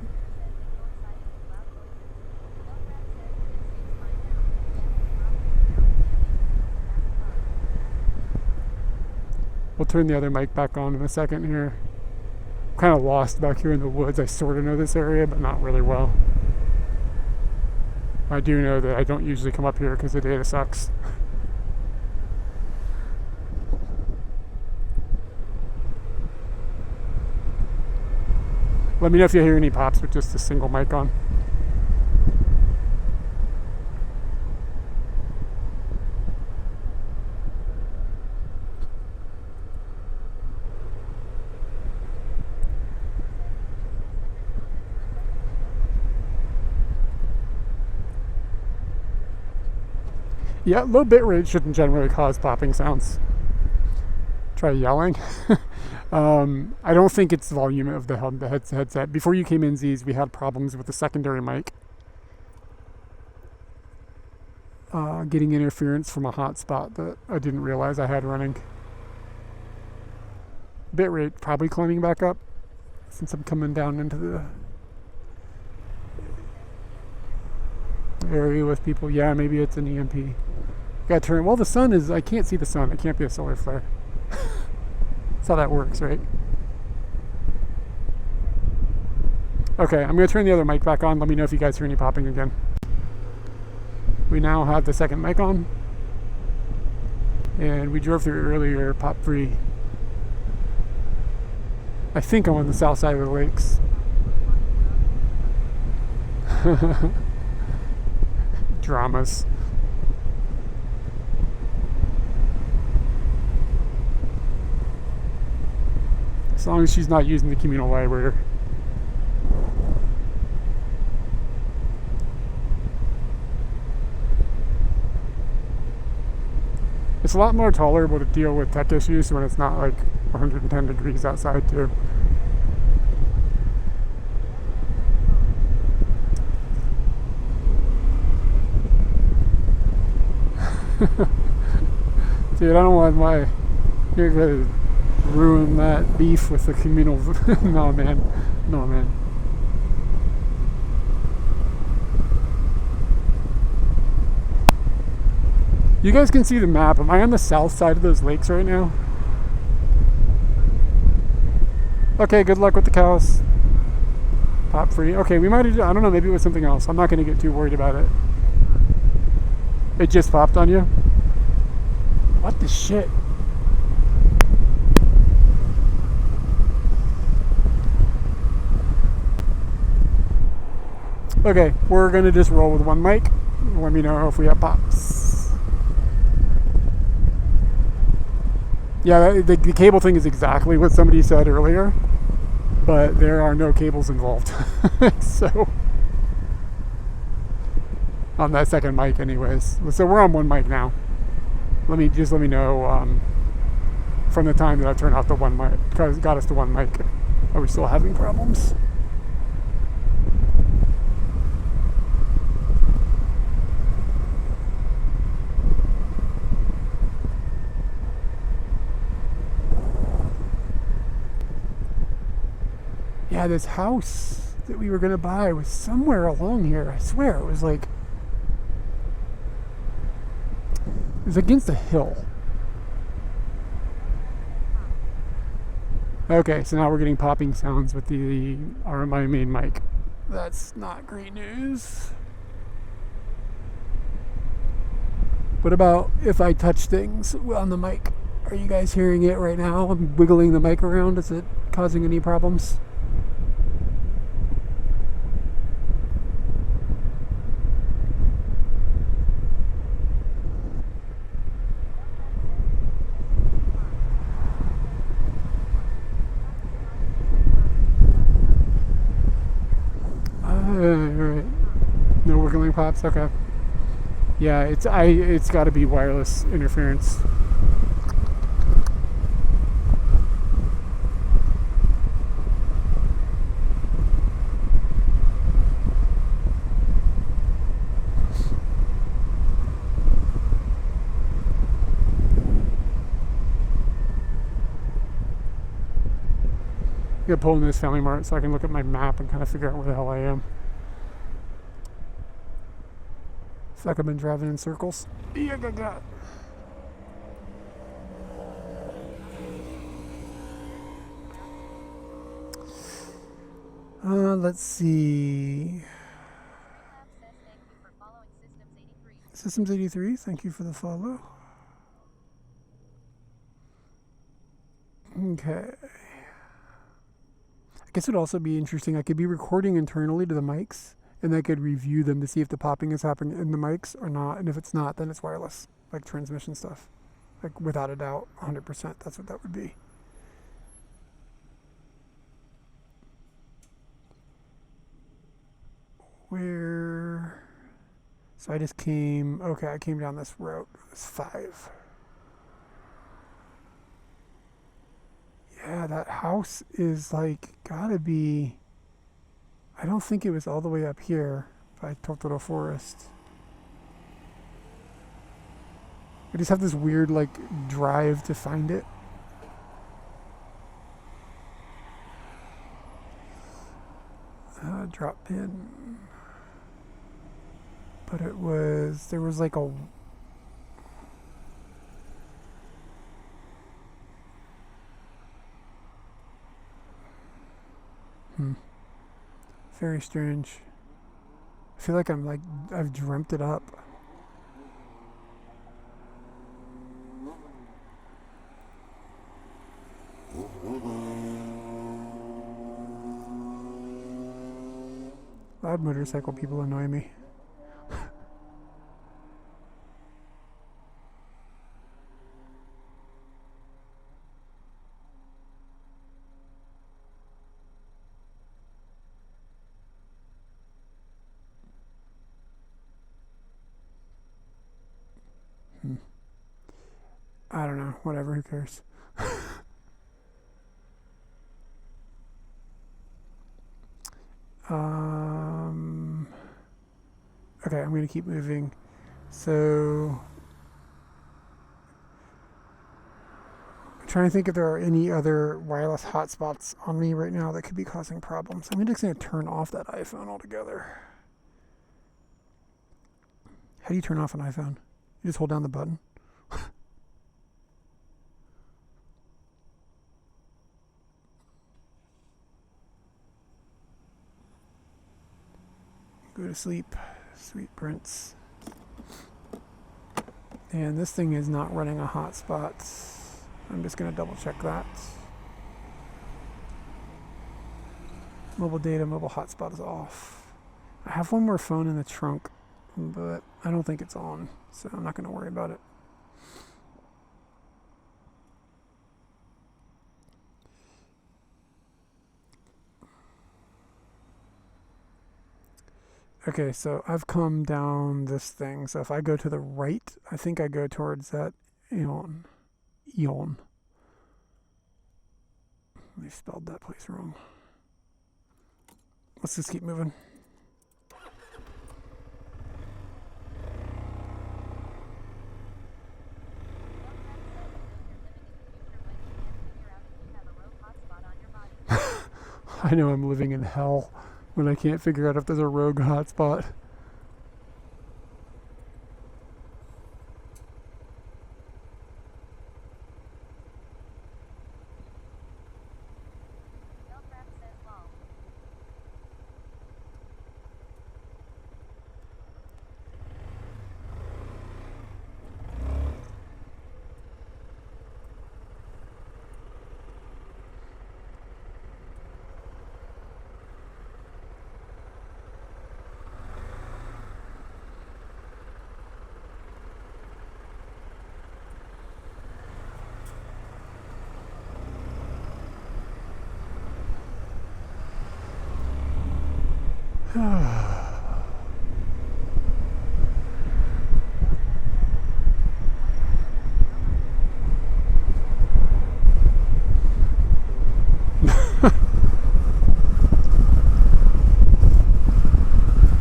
We'll turn the other mic back on in a second here. I'm kind of lost back here in the woods. I sort of know this area, but not really well. I do know that I don't usually come up here because the data sucks. Let me know if you hear any pops with just a single mic on. Yeah, low bit rate shouldn't generally cause popping sounds. Try yelling. I don't think it's volume of the headset. Before you came in, Z's, we had problems with the secondary mic. Getting interference from a hotspot that I didn't realize I had running. Bitrate probably climbing back up since I'm coming down into the area with people. Yeah, maybe it's an EMP. Got to turn. Well, the sun is. I can't see the sun. It can't be a solar flare. That's how that works, right? Okay, I'm going to turn the other mic back on. Let me know if you guys hear any popping again. We now have the second mic on. And we drove through earlier, pop free. I think I'm on the south side of the lakes. Dramas. As long as she's not using the communal vibrator. It's a lot more tolerable to deal with tech issues when it's not like 110 degrees outside too. Dude, I don't want you're gonna ruin that beef with the communal. No, man. No, man. You guys can see the map. Am I on the south side of those lakes right now? Okay, good luck with the cows. Pop free. Okay, we might have, I don't know, maybe it was something else. I'm not going to get too worried about it. It just popped on you? What the shit? Okay, we're going to just roll with one mic. Let me know if we have pops. Yeah, the cable thing is exactly what somebody said earlier, but there are no cables involved. So, on that second mic anyways. So we're on one mic now. Let me know from the time that I've turned off the one mic, got us to one mic. Are we still having problems? Yeah, this house that we were going to buy was somewhere along here. I swear it was like, it was against a hill. Okay, so now we're getting popping sounds with my main mic. That's not great news. What about if I touch things on the mic? Are you guys hearing it right now? I'm wiggling the mic around. Is it causing any problems? Alright. No wiggling pops? Okay. Yeah, it's got to be wireless interference. I'm gonna pull into this Family Mart so I can look at my map and kind of figure out where the hell I am. It's like I've been driving in circles. Let's see. Systems 83, thank you for the follow. Okay. I guess it'd also be interesting. I could be recording internally to the mics, and I could review them to see if the popping is happening in the mics or not. And if it's not, then it's wireless, like transmission stuff. Like without a doubt, 100%. That's what that would be. Where? So I just came. Okay, I came down this road. It's 5. Yeah, that house is like gotta be. I don't think it was all the way up here by Totoro Forest. I just have this weird like drive to find it. Drop pin. But it was, there was like a, very strange. I feel like I'm like, I've dreamt it up. Loud motorcycle people annoy me. I don't know. Whatever. Who cares? Okay, I'm going to keep moving. So, I'm trying to think if there are any other wireless hotspots on me right now that could be causing problems. I'm just going to turn off that iPhone altogether. How do you turn off an iPhone? You just hold down the button. Go to sleep, sweet prince. And this thing is not running a hotspot. I'm just going to double check that. Mobile data, mobile hotspot is off. I have one more phone in the trunk, but I don't think it's on, so I'm not going to worry about it. Okay, so I've come down this thing. So if I go to the right, I think I go towards that Eon. Eon. I spelled that place wrong. Let's just keep moving. I know I'm living in hell when I can't figure out if there's a rogue hotspot.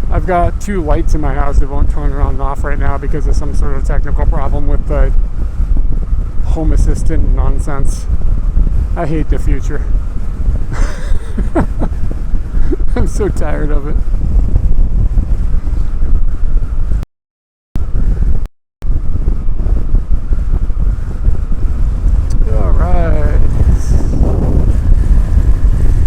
I've got two lights in my house that won't turn on and off right now because of some sort of technical problem with the home assistant nonsense. I hate the future. I'm so tired of it. Alright.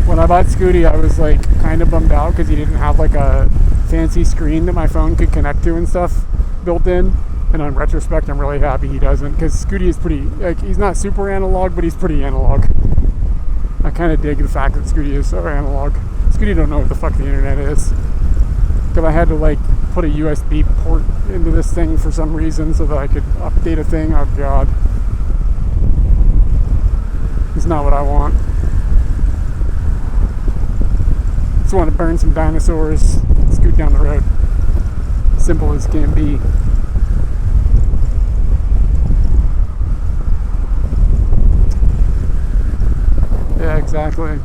When I bought Scooty, I was like kind of bummed out because he didn't have like a fancy screen that my phone could connect to and stuff built in. And on retrospect, I'm really happy he doesn't, because Scooty is pretty, like, he's not super analog, but he's pretty analog. I kind of dig the fact that Scooty is so analog. Scooty don't know what the fuck the internet is. Because I had to, like, put a USB port into this thing for some reason so that I could update a thing. Oh, God. It's not what I want. Just want to burn some dinosaurs, scoot down the road. Simple as can be. Yeah, exactly.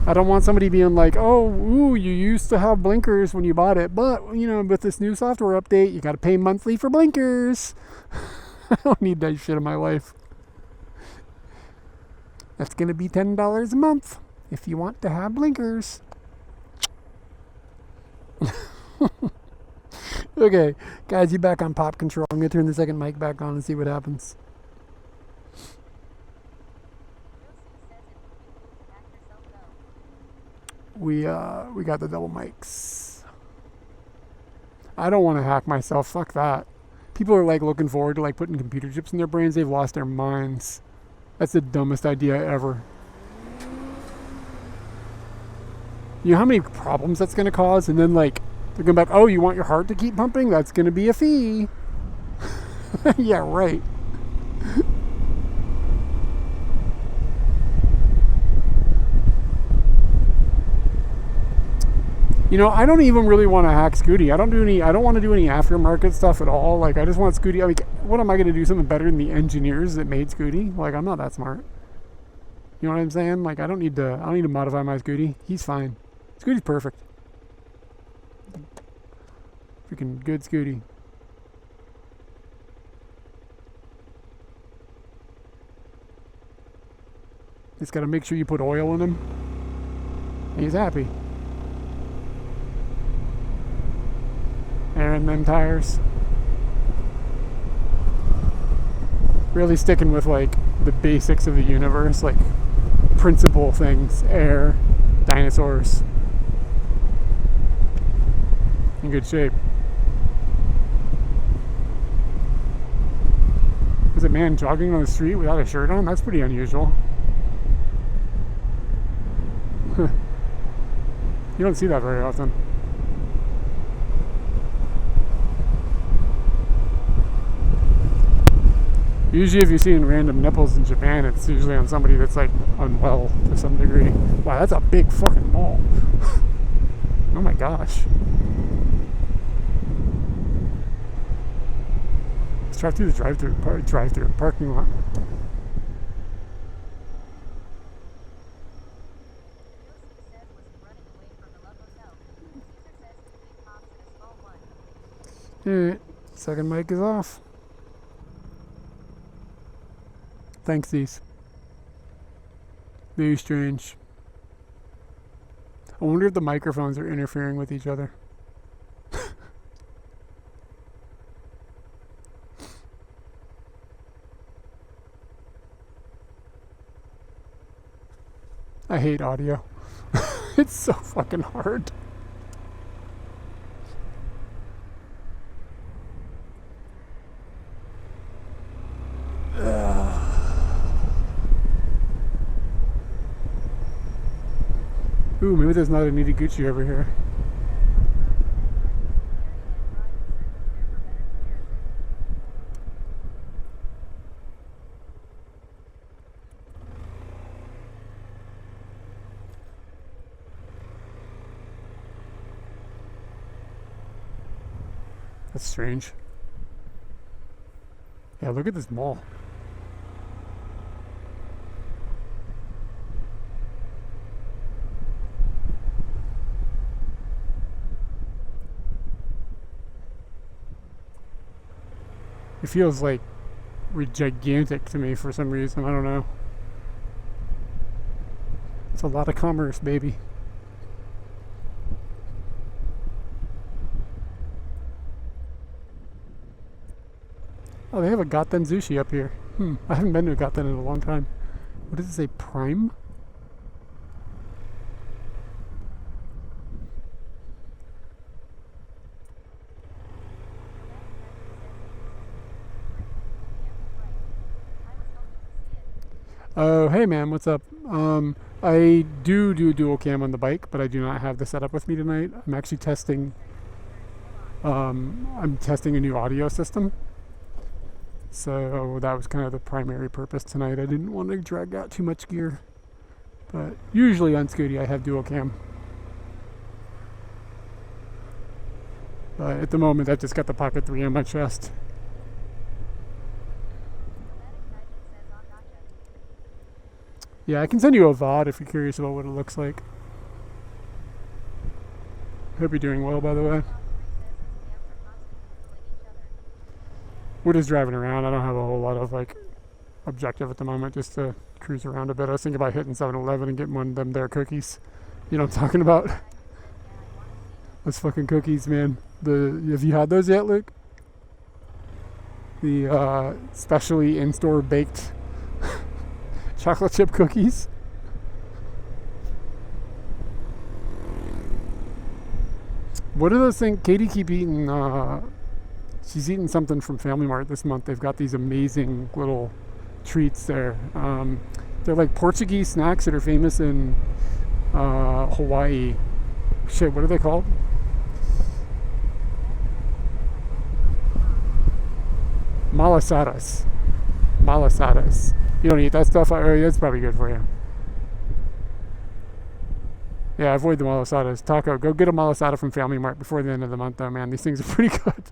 I don't want somebody being like, oh, ooh, you used to have blinkers when you bought it, but, you know, with this new software update, you got to pay monthly for blinkers. I don't need that shit in my life. That's going to be $10 a month if you want to have blinkers. Okay, guys, you back on pop control. I'm gonna turn the second mic back on and see what happens. We got the double mics. I don't want to hack myself. Fuck that. People are like looking forward to like putting computer chips in their brains. They've lost their minds. That's the dumbest idea ever. You know how many problems that's going to cause? And then like they're going back, oh, you want your heart to keep pumping? That's going to be a fee. Yeah, right. You know, I don't even really want to hack Scooty. I don't want to do any aftermarket stuff at all. Like, I just want Scooty. I mean, what am I going to do something better than the engineers that made Scooty? Like, I'm not that smart. You know what I'm saying? Like, I don't need to modify my Scooty. He's fine. Scooty's perfect. Freaking good Scooty. Just got to make sure you put oil in him. And he's happy. Airing them tires. Really sticking with like the basics of the universe, like principal things: air, dinosaurs. In good shape. There's a man jogging on the street without a shirt on. That's pretty unusual. You don't see that very often. Usually if you're seeing random nipples in Japan, it's usually on somebody that's like unwell to some degree. Wow, that's a big fucking mall. Oh my gosh. Let's drive through the drive-through parking lot. Alright, second mic is off. Thanksies. Very strange. I wonder if the microphones are interfering with each other. I hate audio. It's so fucking hard. Ooh, maybe there's not a Nitty-Gucci over here. That's strange. Yeah, look at this mall. It feels like gigantic to me for some reason. I don't know. It's a lot of commerce, baby. Oh, they have a Gaten Sushi up here. I haven't been to a Gaten in a long time. What does it say? Prime? Oh, hey man, what's up? I do dual cam on the bike, but I do not have the setup with me tonight. I'm actually testing. I'm testing a new audio system. So that was kind of the primary purpose tonight. I didn't want to drag out too much gear. But usually on Scooty I have dual cam. But at the moment I've just got the Pocket 3 on my chest. Yeah, I can send you a VOD if you're curious about what it looks like. Hope you're doing well, by the way. We're just driving around. I don't have a whole lot of like objective at the moment, just to cruise around a bit. I was thinking about hitting 7-Eleven and getting one of them there cookies. You know what I'm talking about? Those fucking cookies, man. Have you had those yet, Luke? The specially in-store baked chocolate chip cookies. What are those things? Katie keep eating. She's eating something from Family Mart this month. They've got these amazing little treats there. They're like Portuguese snacks that are famous in Hawaii. Shit, what are they called? Malasadas. You don't eat that stuff? Oh, that's probably good for you. Yeah, avoid the malasadas. Taco, go get a malasada from Family Mart before the end of the month, though, man. These things are pretty good.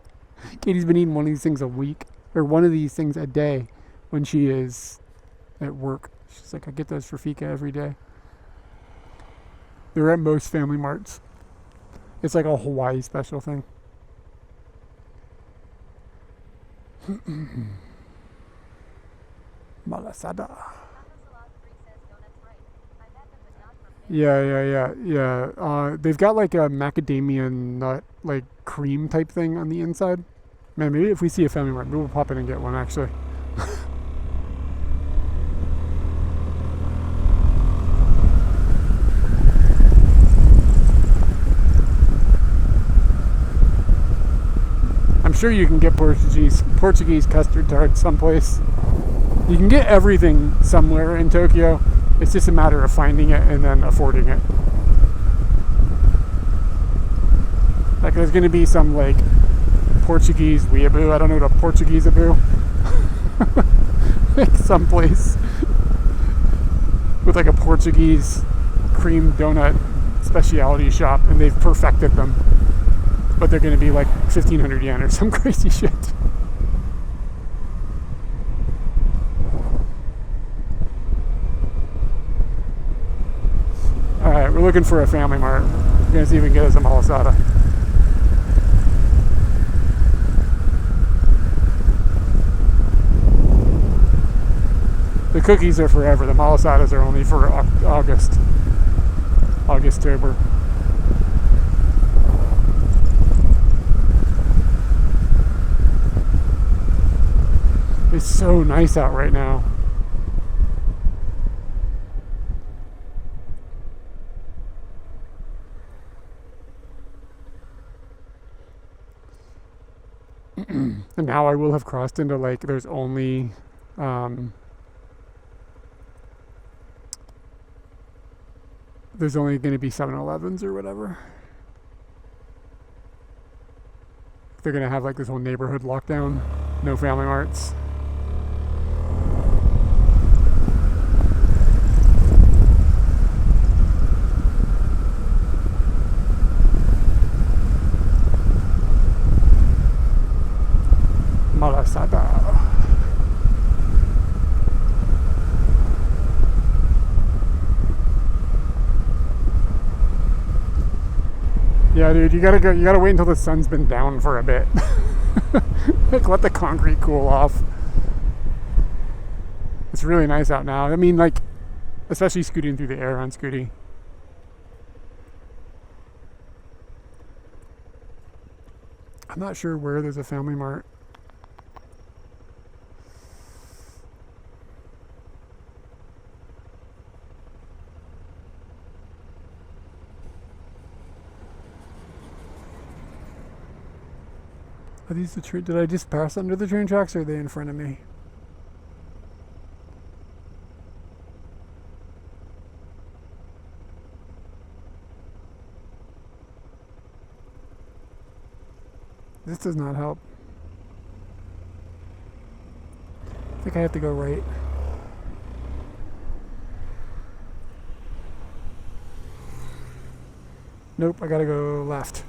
Katie's been eating one of these things a week, or one of these things a day when she is at work. She's like, I get those for Fika every day. They're at most Family Marts. It's like a Hawaii special thing. Malasada. Yeah. They've got like a macadamia nut, like cream type thing on the inside. Man, maybe if we see a Family Mart, maybe we'll pop in and get one actually. I'm sure you can get Portuguese custard tarts someplace. You can get everything somewhere in Tokyo. It's just a matter of finding it and then affording it. Like there's going to be some like Portuguese weeaboo. I don't know what a Portuguese-aboo. Like someplace with like a Portuguese cream donut specialty shop, and they've perfected them. But they're going to be like 1,500 yen or some crazy shit. Alright, we're looking for a Family Mart. We're going to see if we can get us a malasada. The cookies are forever. The malasadas are only for August-tober. It's so nice out right now. And now I will have crossed into like there's only going to be 7-Elevens or whatever. They're going to have like this whole neighborhood lockdown. No Family Marts. Malasada. Yeah, dude, you gotta wait until the sun's been down for a bit. Like, let the concrete cool off. It's really nice out now. I mean, like, especially scooting through the air on Scooty. I'm not sure where there's a Family Mart. Are these the train? Did I just pass under the train tracks, or are they in front of me? This does not help. I think I have to go right. Nope, I gotta go left.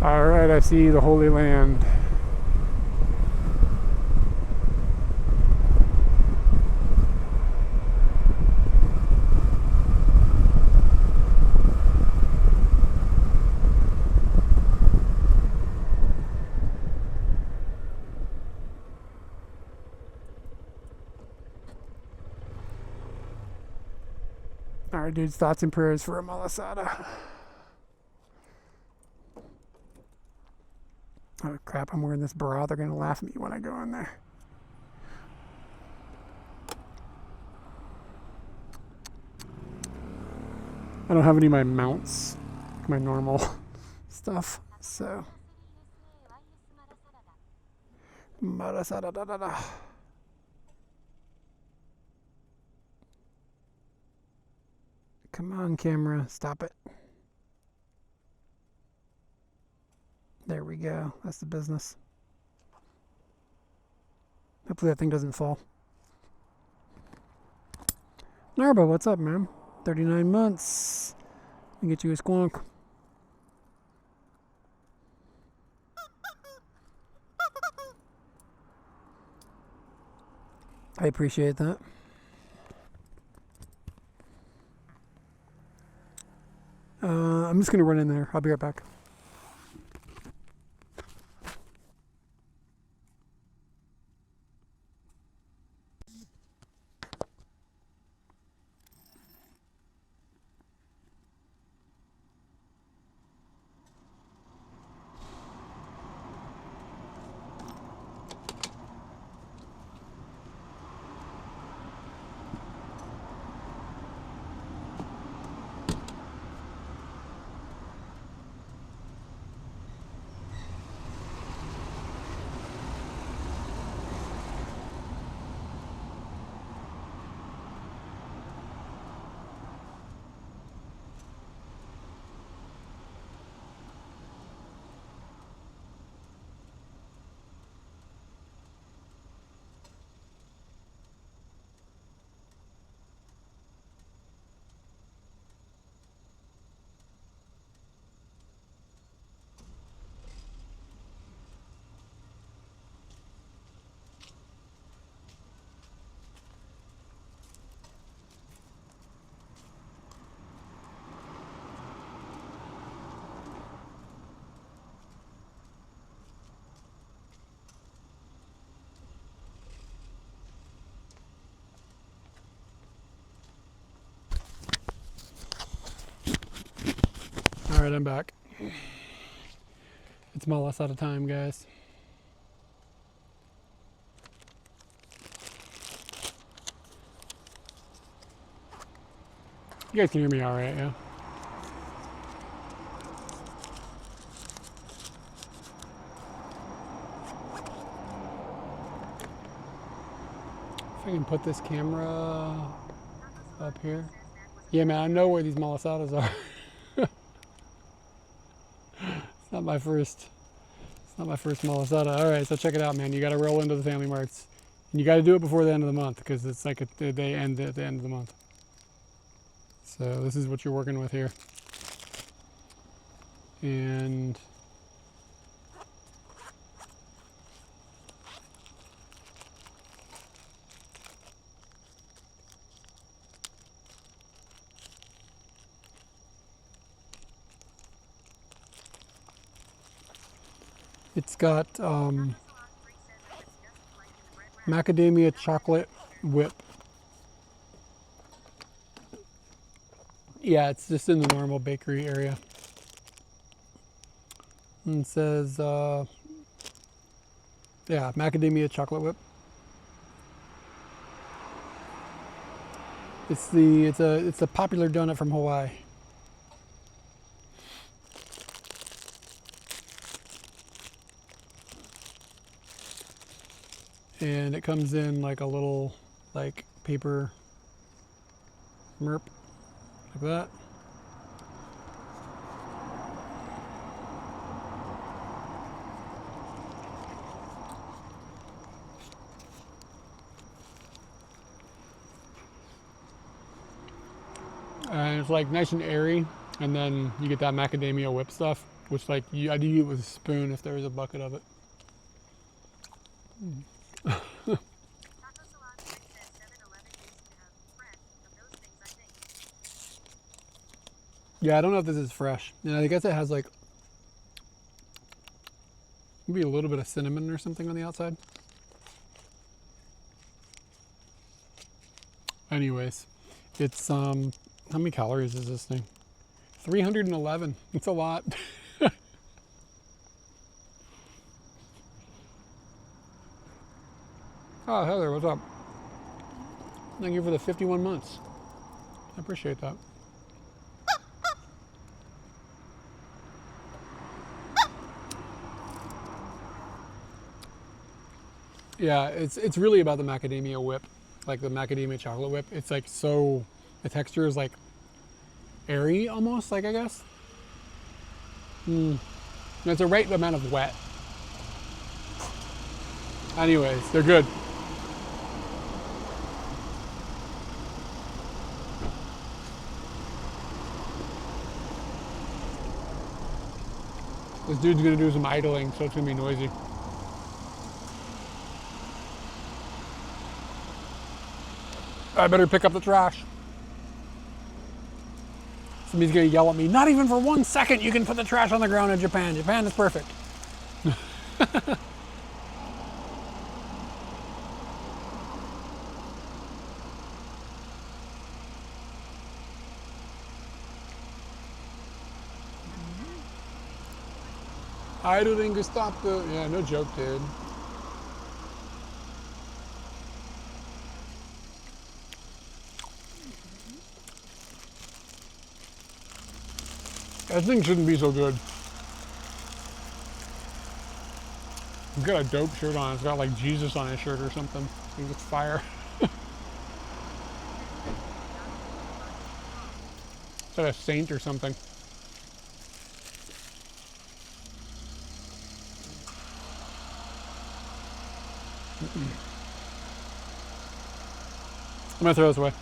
All right, I see the Holy Land. All right, dudes, thoughts and prayers for a malasada. Oh crap, I'm wearing this bra. They're gonna laugh at me when I go in there. I don't have any of my mounts, my normal stuff, so. Malasada da da da. Come on, camera, stop it. There we go. That's the business. Hopefully that thing doesn't fall. Narba, what's up, man? 39 months. Let me get you a squonk. I appreciate that. I'm just going to run in there. I'll be right back. All right, I'm back. It's malasada time, guys. You guys can hear me all right, yeah? If I can put this camera up here. Yeah, man, I know where these malasadas are. It's not my first malasada. All right, so check it out, man. You got to roll into the Family Marts. And you got to do it before the end of the month because it's like they end at the end of the month. So this is what you're working with here. And it's got macadamia chocolate whip. Yeah, it's just in the normal bakery area. And it says, yeah, macadamia chocolate whip. It's a popular donut from Hawaii. And it comes in like a little like paper merp like that. And it's like nice and airy, and then you get that macadamia whip stuff. which like I'd eat it with a spoon if there was a bucket of it. Yeah, I don't know if this is fresh. And I guess it has like maybe a little bit of cinnamon or something on the outside. Anyways, it's how many calories is this thing? 311. It's a lot. Oh, Heather, what's up? Thank you for the 51 months. I appreciate that. Yeah, it's really about the macadamia whip, like the macadamia chocolate whip. It's like so, the texture is like airy almost, like I guess. It's the right amount of wet. Anyways, they're good. This dude's gonna do some idling, so it's gonna be noisy. I better pick up the trash. Somebody's gonna yell at me, not even for 1 second you can put the trash on the ground in Japan. Japan is perfect. Idling to stop the, yeah, no joke, dude. That thing shouldn't be so good. He's got a dope shirt on. It's got like Jesus on his shirt or something. I think it's fire. Is that a saint or something? I'm gonna throw this away.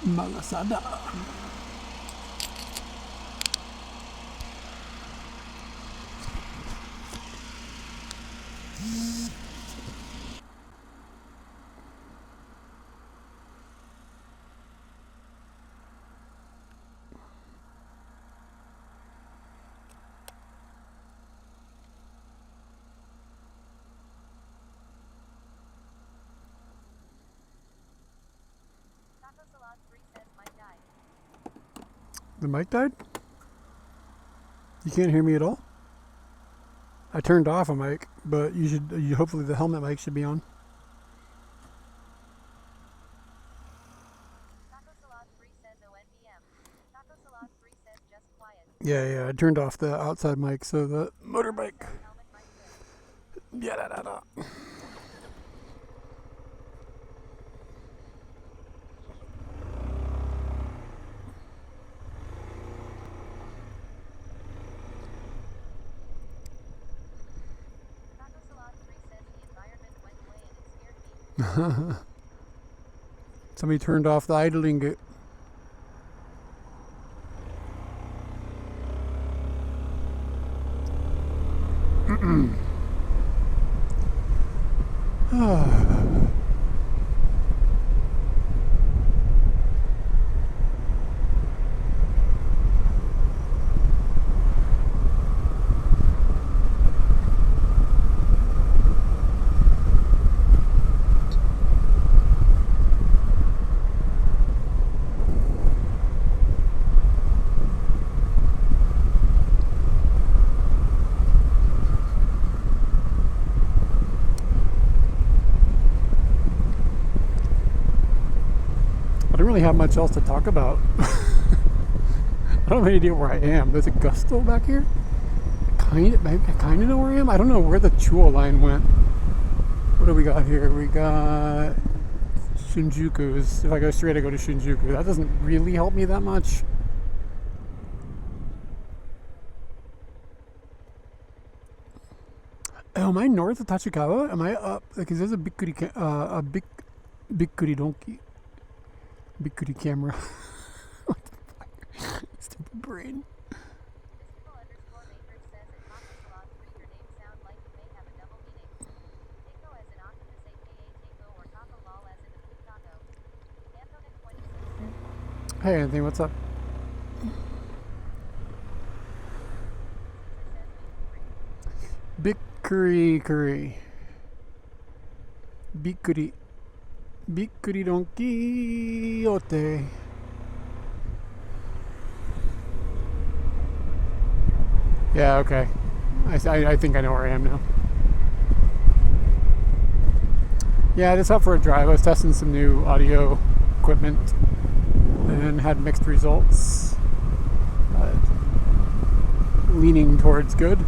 Malasada. The mic died? You can't hear me at all? I turned off a mic, but hopefully the helmet mic should be on. Yeah, I turned off the outside mic, so the motorbike. Yeah. Somebody turned off the idling. really have much else to talk about. I don't have any idea where I am. There's a gusto back here. I kind of know where I am. I don't know where the Chuo line went. What do we got here? We got Shinjuku's. If I go straight, I go to Shinjuku. That doesn't really help me that much. Oh, am I north of Tachikawa? Am I up? Because there's a Bikkuri donkey. Bikkuri camera. What the fuck? Stupid brain. Hey Anthony, what's up? Bikkuri curry. Bikkuri. Bikkuri donkey ote. Yeah, okay. I think I know where I am now. Yeah, just out for a drive. I was testing some new audio equipment and had mixed results. Leaning towards good.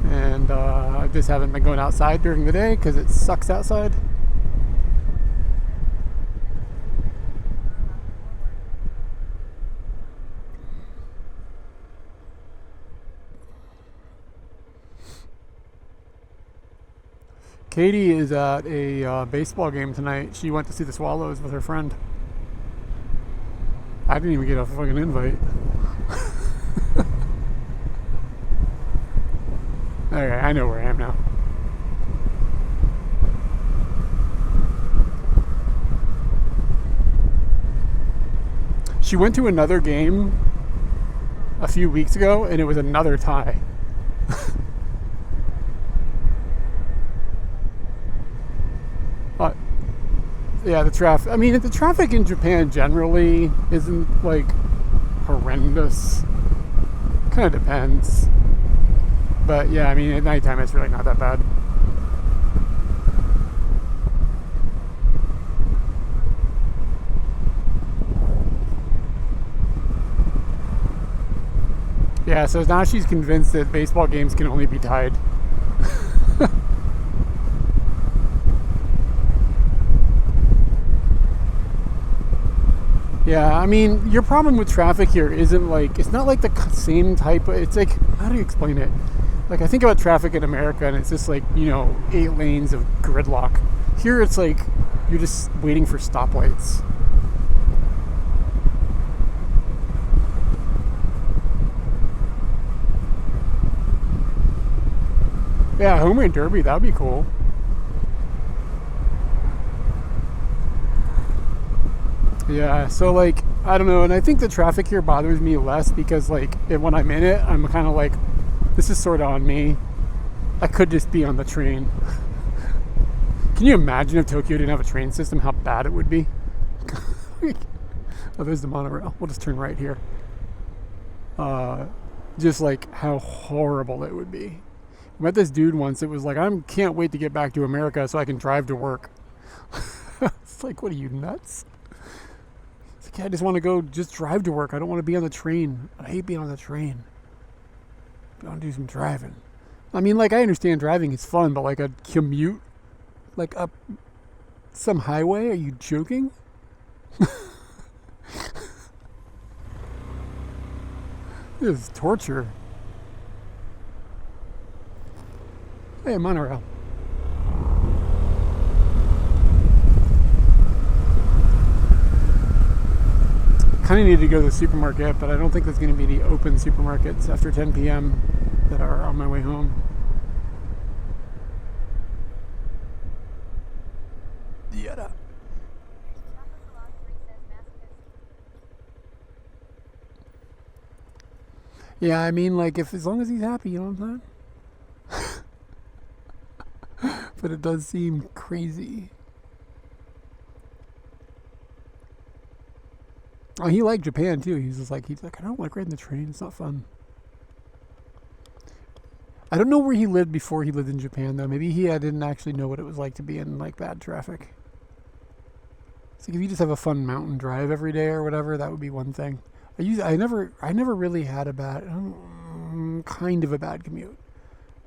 And I just haven't been going outside during the day because it sucks outside. Katie is at a baseball game tonight. She went to see the Swallows with her friend. I didn't even get a fucking invite. Okay, I know where I am now. She went to another game a few weeks ago and it was another tie. Yeah, the traffic. I mean, the traffic in Japan generally isn't like horrendous. Kind of depends. But yeah, I mean, at nighttime it's really not that bad. Yeah, so now she's convinced that baseball games can only be tied. Yeah, I mean, your problem with traffic here isn't like, it's not like the same type of, it's like, how do you explain it? Like, I think about traffic in America and it's just like, 8 lanes of gridlock. Here it's like, you're just waiting for stoplights. Yeah, home run derby, that'd be cool. Yeah, so like, I don't know, and I think the traffic here bothers me less because like, when I'm in it, I'm kind of like, this is sort of on me. I could just be on the train. Can you imagine if Tokyo didn't have a train system, how bad it would be? Oh, there's the monorail. We'll just turn right here. Just like how horrible it would be. I met this dude once, it was like, I can't wait to get back to America so I can drive to work. It's like, what are you, nuts? I just want to go just drive to work. I don't want to be on the train. I hate being on the train. I want to do some driving. I mean, like, I understand driving is fun, but like a commute, like up some highway, are you joking? This is torture. Hey, monorail. Kind of need to go to the supermarket, but I don't think there's going to be any open supermarkets after 10 p.m. that are on my way home. Yada. Yeah, I mean, like, if as long as he's happy, you know what I'm saying? But it does seem crazy. Oh, he liked Japan too. He's like, I don't like riding the train. It's not fun. I don't know where he lived before he lived in Japan though. Maybe he didn't actually know what it was like to be in like bad traffic. It's like if you just have a fun mountain drive every day or whatever, that would be one thing. I never really had a bad, kind of a bad commute.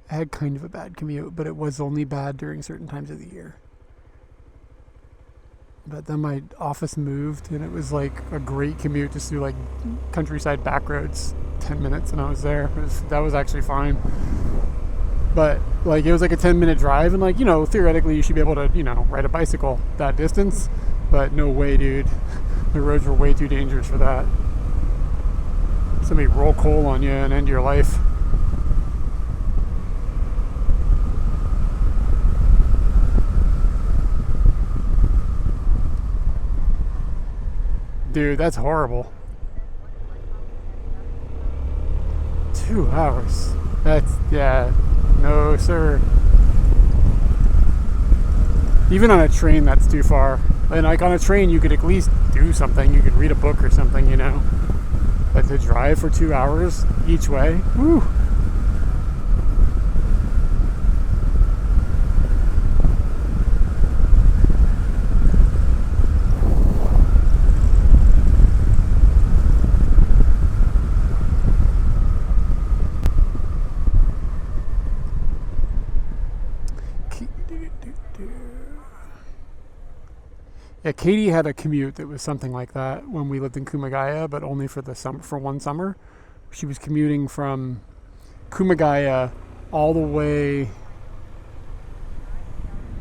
I had kind of a bad commute, but it was only bad during certain times of the year. But then my office moved, and it was like a great commute just through like countryside back roads, 10 minutes, and I was there. That was actually fine. But like it was like a 10-minute drive, and like, you know, theoretically you should be able to, you know, ride a bicycle that distance. But no way, dude. The roads were way too dangerous for that. Somebody roll coal on you and end your life. Dude, that's horrible. 2 hours. That's, yeah, no sir. Even on a train, that's too far. And like on a train, you could at least do something. You could read a book or something, you know. But to drive for 2 hours each way, whew. Yeah, Katie had a commute that was something like that when we lived in Kumagaya, but only for the summer, for one summer. She was commuting from Kumagaya all the way.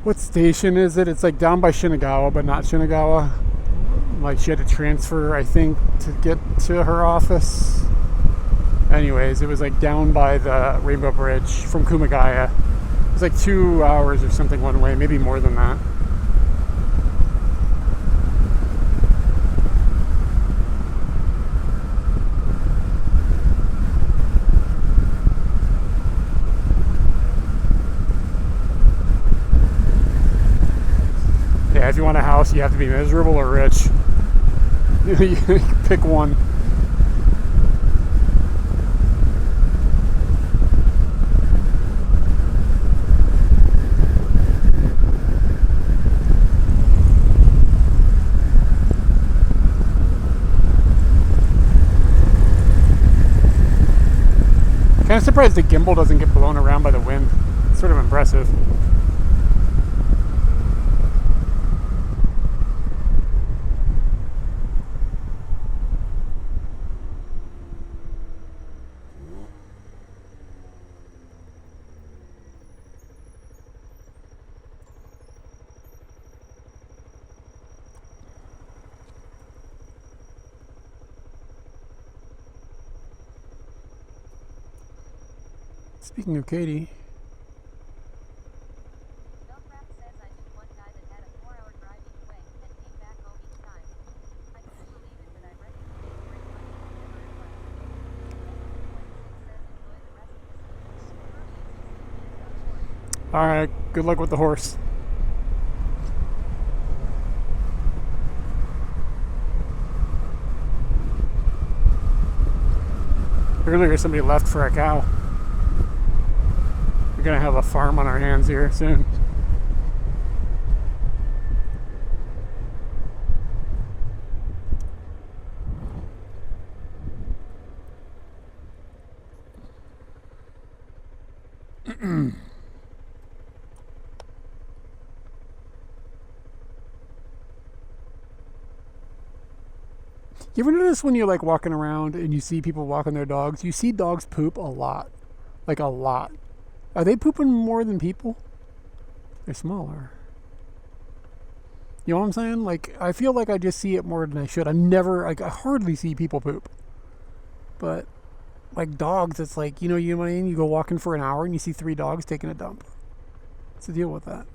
What station is it? It's like down by Shinagawa, but not Shinagawa. Like she had to transfer, I think, to get to her office. Anyways, it was like down by the Rainbow Bridge from Kumagaya. It was like 2 hours or something one way, maybe more than that. Yeah, if you want a house, you have to be miserable or rich. You pick one. Kind of surprised the gimbal doesn't get blown around by the wind. It's sort of impressive. Speaking of Katie, all right, good luck with the horse. Earlier, somebody left for a cow. We're gonna have a farm on our hands here soon. You ever notice when you're like walking around and you see people walking their dogs, you see dogs poop a lot. Like a lot. Are they pooping more than people? They're smaller. You know what I'm saying? Like, I feel like I just see it more than I should. I hardly see people poop. But, like dogs, it's like, you know what I mean? You go walking for an hour and you see 3 dogs taking a dump. What's the deal with that?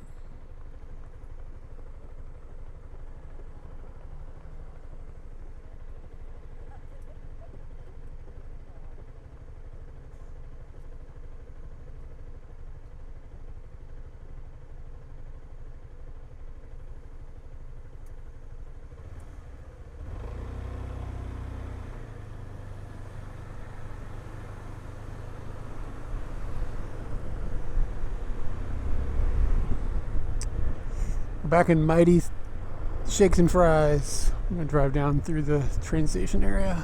Back in mighty Shakes and fries. I'm gonna drive down through the train station area.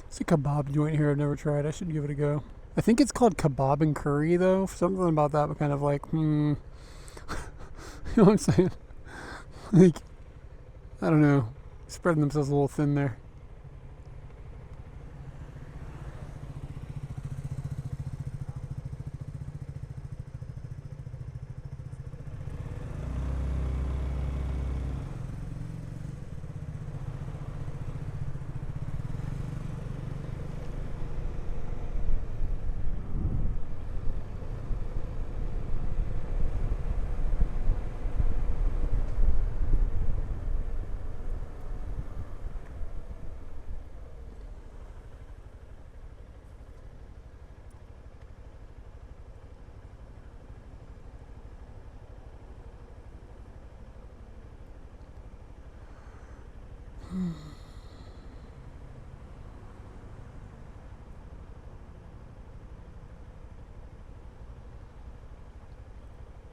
It's a kebab joint here I've never tried. I should give it a go. I think it's called kebab and curry though. Something about that, but kind of like, you know what I'm saying? Like, I don't know. Spreading themselves a little thin there.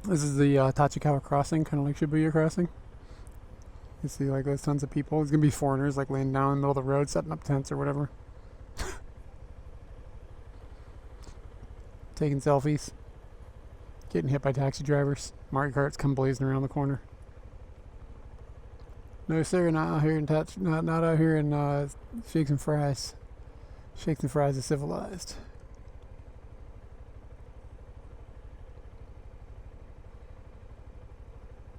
This is the Tachikawa crossing, kind of like Shibuya crossing. You see, like, there's tons of people. There's gonna be foreigners like laying down in the middle of the road, setting up tents or whatever, taking selfies, getting hit by taxi drivers. Mario Karts come blazing around the corner. No, sir, not out here in not out here in Shakes and Fries. Shakes and Fries is civilized.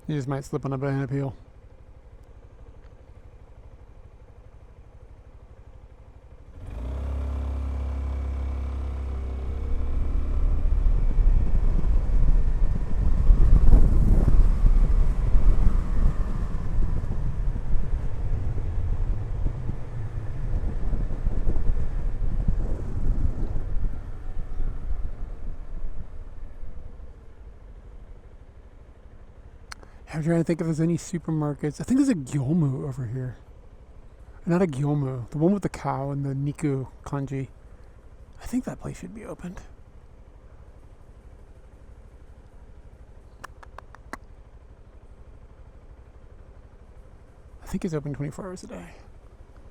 You just might slip on a banana peel. I'm trying to think if there's any supermarkets. I think there's a Gyomu over here. Not a Gyomu. The one with the cow and the Niku kanji. I think that place should be opened. I think it's open 24 hours a day.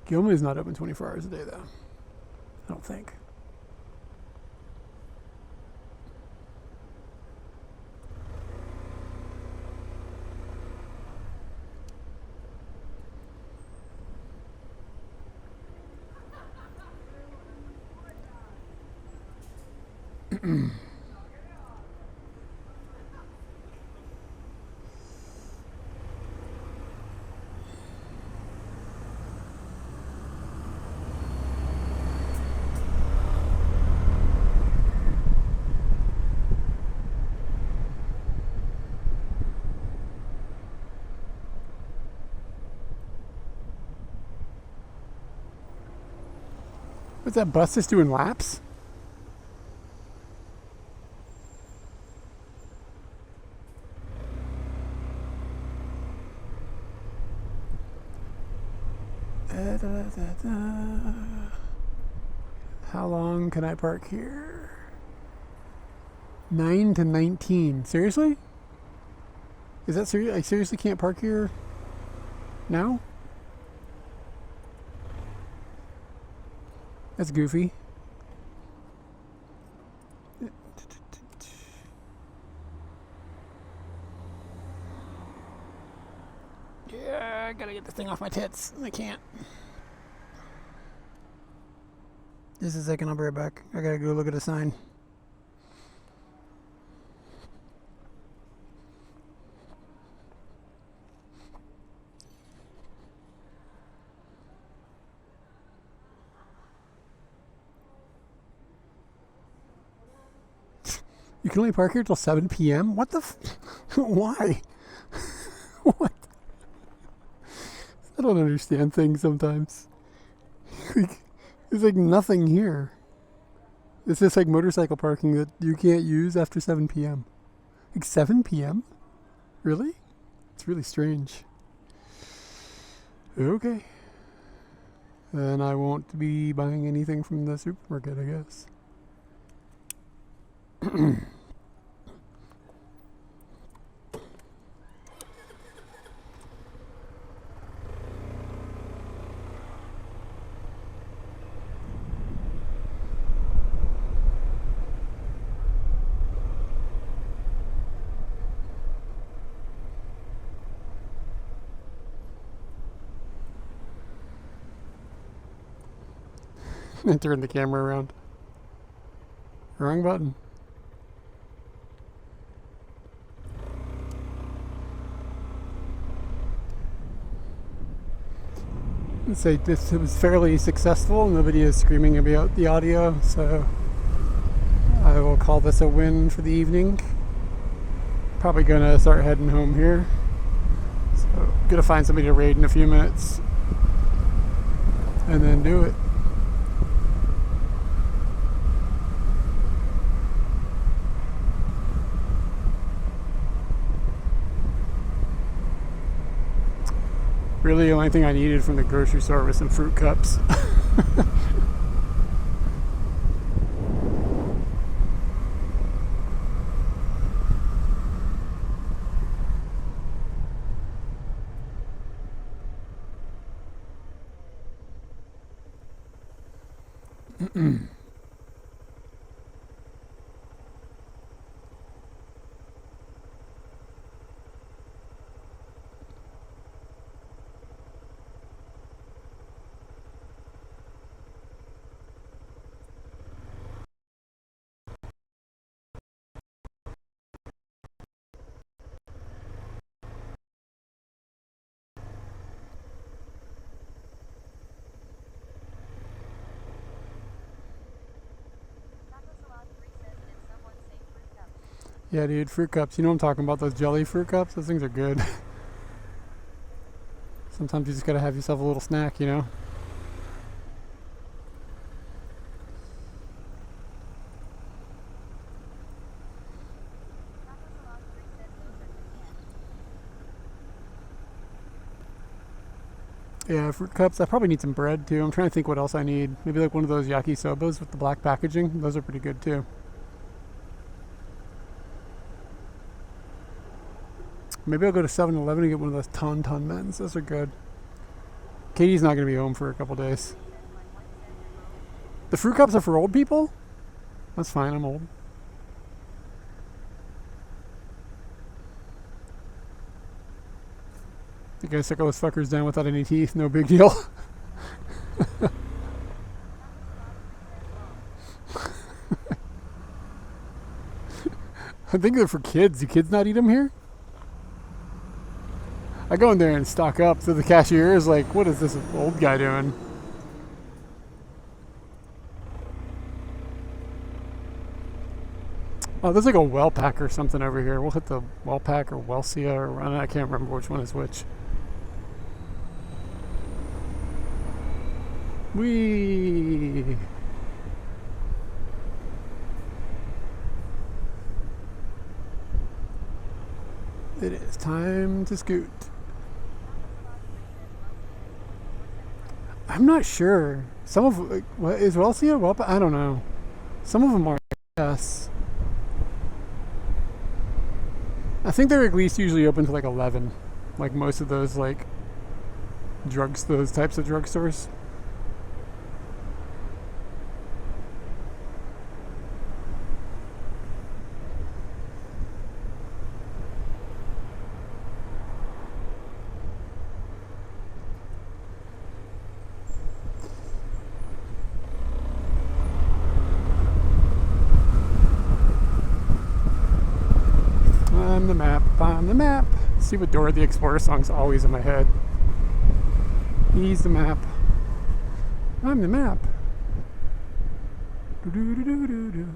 Gyomu is not open 24 hours a day, though. I don't think. What's that bus just doing laps? How long can I park here? 9 to 19. Seriously? Is that serious? I seriously can't park here now? That's goofy. Yeah, I gotta get this thing off my tits. I can't. Just a second, I'll be right back. I gotta go look at a sign. You can only park here till 7 p.m.? What the Why? What? I don't understand things sometimes. There's like nothing here. It's just like motorcycle parking that you can't use after 7 p.m. Like 7 p.m.? Really? It's really strange. Okay. Then I won't be buying anything from the supermarket, I guess. I turned the camera around. Wrong button. Let's say this was fairly successful. Nobody is screaming about the audio, so I will call this a win for the evening. Probably gonna start heading home here. So gonna find somebody to raid in a few minutes and then do it. Really, the only thing I needed from the grocery store was some fruit cups. Yeah, dude, fruit cups. You know what I'm talking about, those jelly fruit cups? Those things are good. Sometimes you just gotta have yourself a little snack, you know? Yeah, fruit cups. I probably need some bread too. I'm trying to think what else I need. Maybe like one of those yakisobas with the black packaging. Those are pretty good too. Maybe I'll go to 7-Eleven and get one of those ton men's. Those are good. Katie's not going to be home for a couple days. The fruit cups are for old people? That's fine, I'm old. You guys suck those fuckers down without any teeth, no big deal. I think they're for kids. Do kids not eat them here? I go in there and stock up, so the cashier is like, what is this old guy doing? Oh, there's like a well pack or something over here. We'll hit the well pack or Welsia or I can't remember which one is which. Whee! It is time to scoot. I'm not sure. Some of what is Welsia? Well, I don't know. Some of them are. Yes. I think they're at least usually open to like 11, like most of those like those types of drugstores. On the map. See what Dora the Explorer song's always in my head. He's the map. I'm the map. Do-do-do-do-do-do.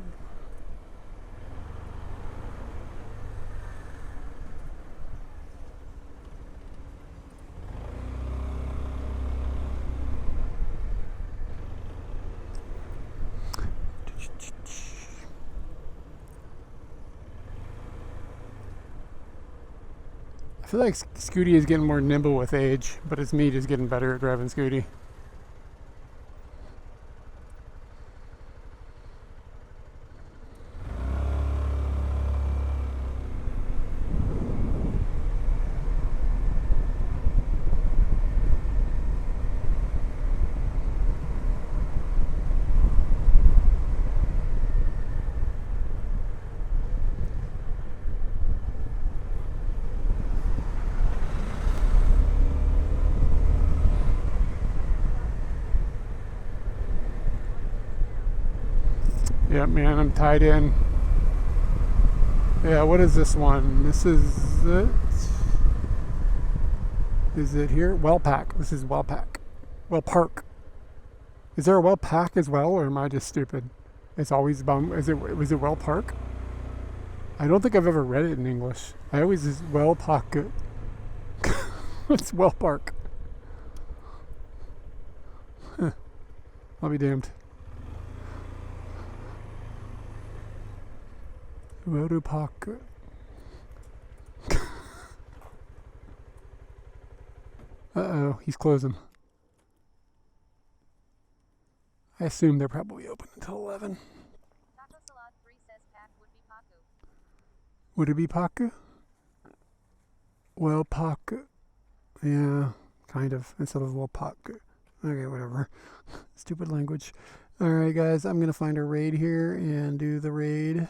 feel like Scooty is getting more nimble with age, but it's me just getting better at driving Scooty. Yeah, man, I'm tied in. Yeah, what is this one? This is it. Is it here? Wellpack. This is Wellpack. Wellpark. Is there a Wellpack as well, or am I just stupid? It's always bum. Was it Wellpark? I don't think I've ever read it in English. I always just Wellpack. It's Wellpark. Huh. I'll be damned. Motorbike. Uh-oh, he's closing. I assume they're probably open until 11. Taco Salad 3 says pack would be Paku. Would it be Paku? Well, Paku. Yeah, kind of, instead of well, Paku. Okay, whatever. Stupid language. Alright, guys, I'm going to find a raid here and do the raid.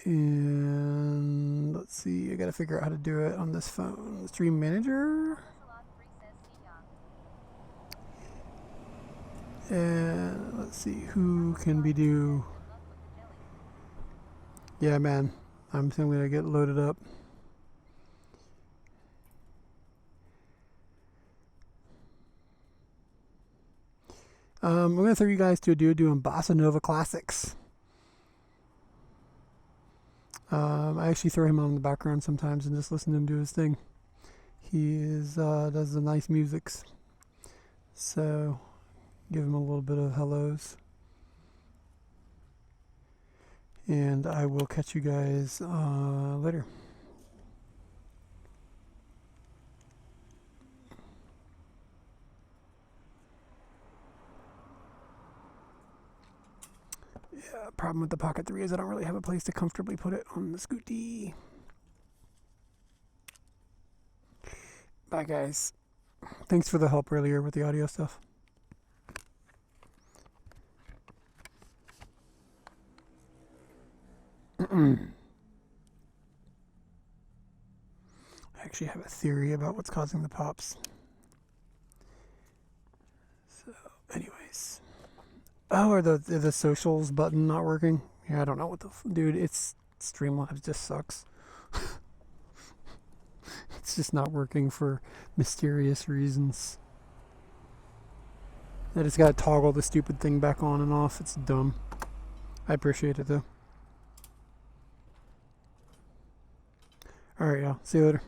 And let's see, I gotta figure out how to do it on this phone. Stream manager. And let's see who can be do. Yeah, man, I'm gonna get loaded up. I'm gonna throw you guys to a dude doing Bossa Nova classics. I actually throw him on in the background sometimes and just listen to him do his thing. He does the nice musics. So, give him a little bit of hellos. And I will catch you guys later. Yeah, problem with the Pocket 3 is I don't really have a place to comfortably put it on the Scooty. Bye, guys. Thanks for the help earlier with the audio stuff. I actually have a theory about what's causing the pops. So, anyways. Oh, are the socials button not working? Yeah, I don't know what the... Dude, it's... Streamlabs just sucks. It's just not working for mysterious reasons. I just gotta toggle the stupid thing back on and off. It's dumb. I appreciate it, though. Alright, y'all. See you later.